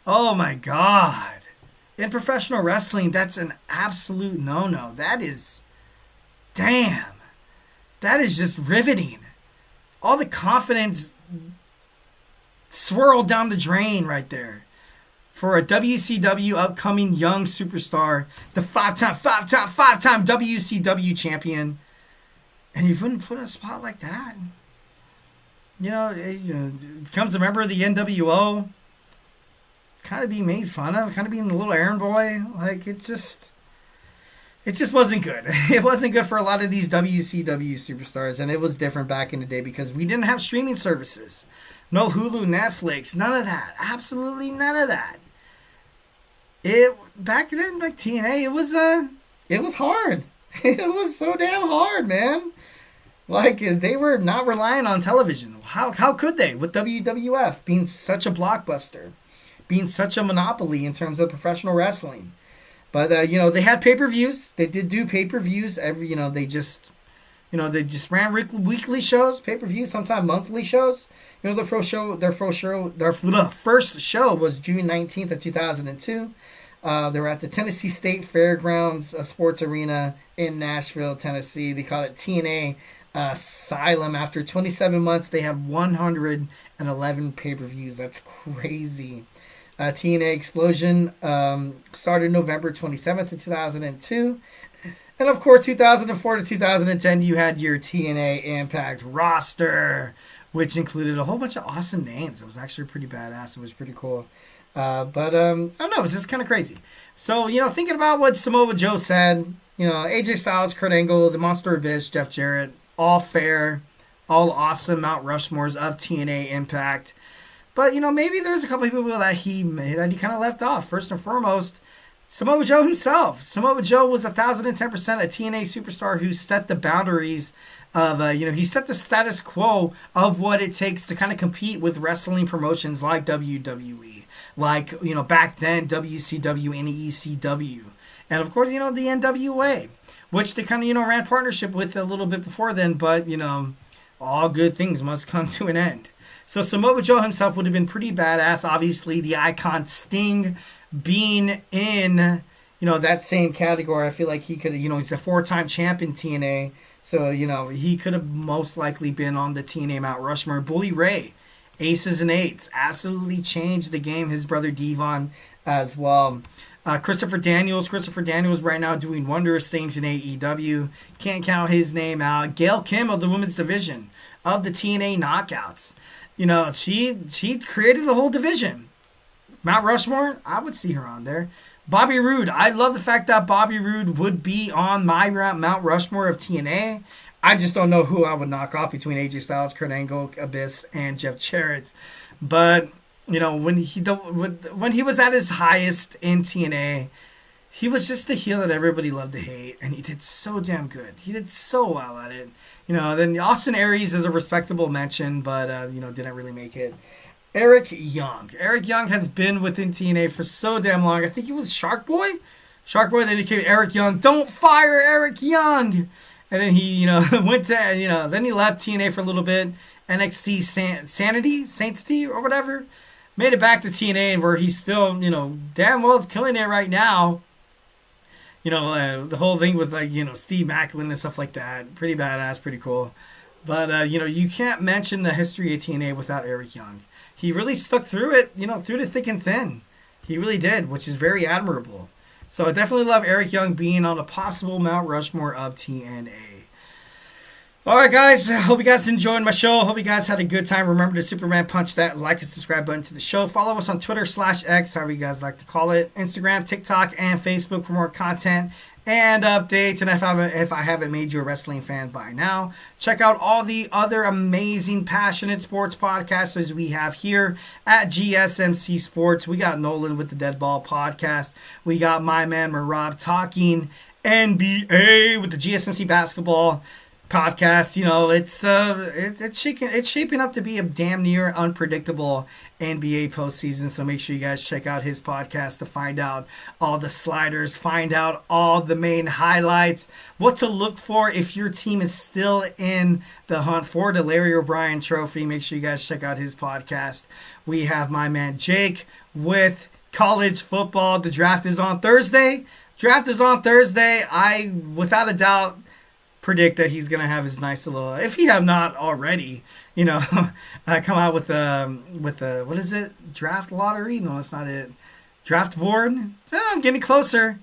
Oh my God. In professional wrestling, that's an absolute no-no. That is, damn. That is just riveting. All the confidence swirled down the drain right there. For a WCW upcoming young superstar, the five-time WCW champion, and you wouldn't put a spot like that. Becomes a member of the NWO, kind of being made fun of, kind of being a little errand boy. Like, it just wasn't good. It wasn't good for a lot of these WCW superstars, and it was different back in the day because we didn't have streaming services. No Hulu, Netflix, none of that. Absolutely none of that. Back then, like TNA, it was hard. It was so damn hard, man. Like, they were not relying on television. How could they, with WWF being such a blockbuster, being such a monopoly in terms of professional wrestling? But they had pay-per-views. They did do pay-per-views every. They just ran weekly shows, pay-per-views, sometimes monthly shows. Their first show was June 19th of 2002. They were at the Tennessee State Fairgrounds Sports Arena in Nashville, Tennessee. They call it TNA Asylum. After 27 months, they had 111 pay-per-views. That's crazy. TNA Explosion started November 27th of 2002. And of course, 2004 to 2010, you had your TNA Impact roster, which included a whole bunch of awesome names. It was actually pretty badass. It was pretty cool. But I don't know, it was just kind of crazy. So, thinking about what Samoa Joe said, AJ Styles, Kurt Angle, the Monster Abyss, Jeff Jarrett, all fair, all awesome Mount Rushmores of TNA Impact. But, maybe there's a couple of people that he kind of left off. First and foremost, Samoa Joe himself. Samoa Joe was 1,010% a TNA superstar who set the boundaries of, he set the status quo of what it takes to kind of compete with wrestling promotions like WWE, like, back then WCW and ECW. And of course, the NWA, which they kind of, ran partnership with a little bit before then, but, all good things must come to an end. So Samoa Joe himself would have been pretty badass. Obviously, the icon Sting being in, that same category. I feel like he could have, he's a 4-time champion TNA. So, he could have most likely been on the TNA Mount Rushmore. Bully Ray, Aces and Eights, absolutely changed the game. His brother Devon as well. Christopher Daniels right now doing wondrous things in AEW. Can't count his name out. Gail Kim of the women's division of the TNA Knockouts. She created the whole division. Mount Rushmore, I would see her on there. Bobby Roode, I love the fact that Bobby Roode would be on my Mount Rushmore of TNA. I just don't know who I would knock off between AJ Styles, Kurt Angle, Abyss, and Jeff Jarrett. But when he was at his highest in TNA, he was just the heel that everybody loved to hate, and he did so damn good. He did so well at it. Then Austin Aries is a respectable mention, but didn't really make it. Eric Young has been within TNA for so damn long. I think he was Shark Boy. Then he became Eric Young. Don't fire Eric Young. And then he, went to, then he left TNA for a little bit. NXT Sanctity or whatever. Made it back to TNA where he's still, damn well is killing it right now. The whole thing with Steve Macklin and stuff like that. Pretty badass, pretty cool. But, you can't mention the history of TNA without Eric Young. He really stuck through it, through the thick and thin. He really did, which is very admirable. So I definitely love Eric Young being on a possible Mount Rushmore of TNA. All right, guys. I hope you guys enjoyed my show. Hope you guys had a good time. Remember to Superman punch that like and subscribe button to the show. Follow us on Twitter /X, however you guys like to call it. Instagram, TikTok, and Facebook for more content and updates. And if I haven't made you a wrestling fan by now, check out all the other amazing, passionate sports podcasters we have here at GSMC Sports. We got Nolan with the Dead Ball Podcast. We got my man Marab talking NBA with the GSMC Basketball Podcast. It's shaping up to be a damn near unpredictable NBA postseason, so make sure you guys check out his podcast to find out all the sliders, find out all the main highlights, what to look for if your team is still in the hunt for the Larry O'Brien Trophy. Make sure you guys check out his podcast. We have my man Jake with college football. The draft is on Thursday. I, without a doubt, predict that he's gonna have his nice little, if he have not already, come out with what is it? Draft lottery? No, that's not it. Draft board? Oh, I'm getting closer.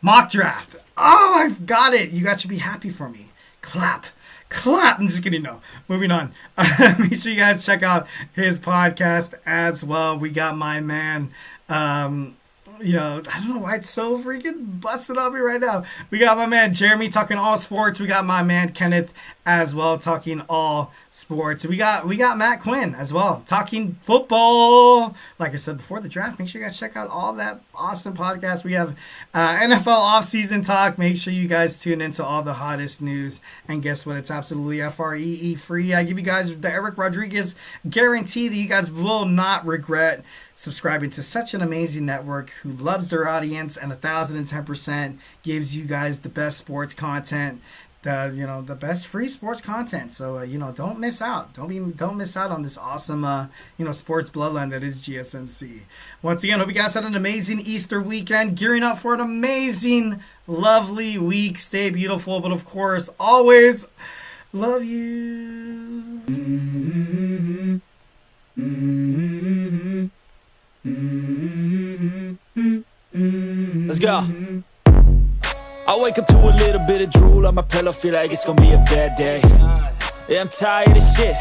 Mock draft. Oh, I've got it. You guys should be happy for me. Clap. I'm just kidding. No. Moving on. Make sure you guys check out his podcast as well. We got my man. I don't know why it's so freaking busted on me right now. We got my man Jeremy talking all sports. We got my man Kenneth as well talking all sports. We got Matt Quinn as well talking football. Like I said before the draft, make sure you guys check out all that awesome podcast. We have NFL offseason talk. Make sure you guys tune into all the hottest news. And guess what? It's absolutely FREE free. I give you guys the Eric Rodriguez guarantee that you guys will not regret subscribing to such an amazing network who loves their audience and 1,010% gives you guys the best sports content, the best free sports content. So don't miss out. Don't miss out on this awesome sports bloodline that is GSMC. Once again, hope you guys had an amazing Easter weekend, gearing up for an amazing, lovely week. Stay beautiful, but of course, always love you. Mm-hmm. Mm-hmm. Let's go. I wake up to a little bit of drool on my pillow, feel like it's gonna be a bad day. Yeah, I'm tired of shit,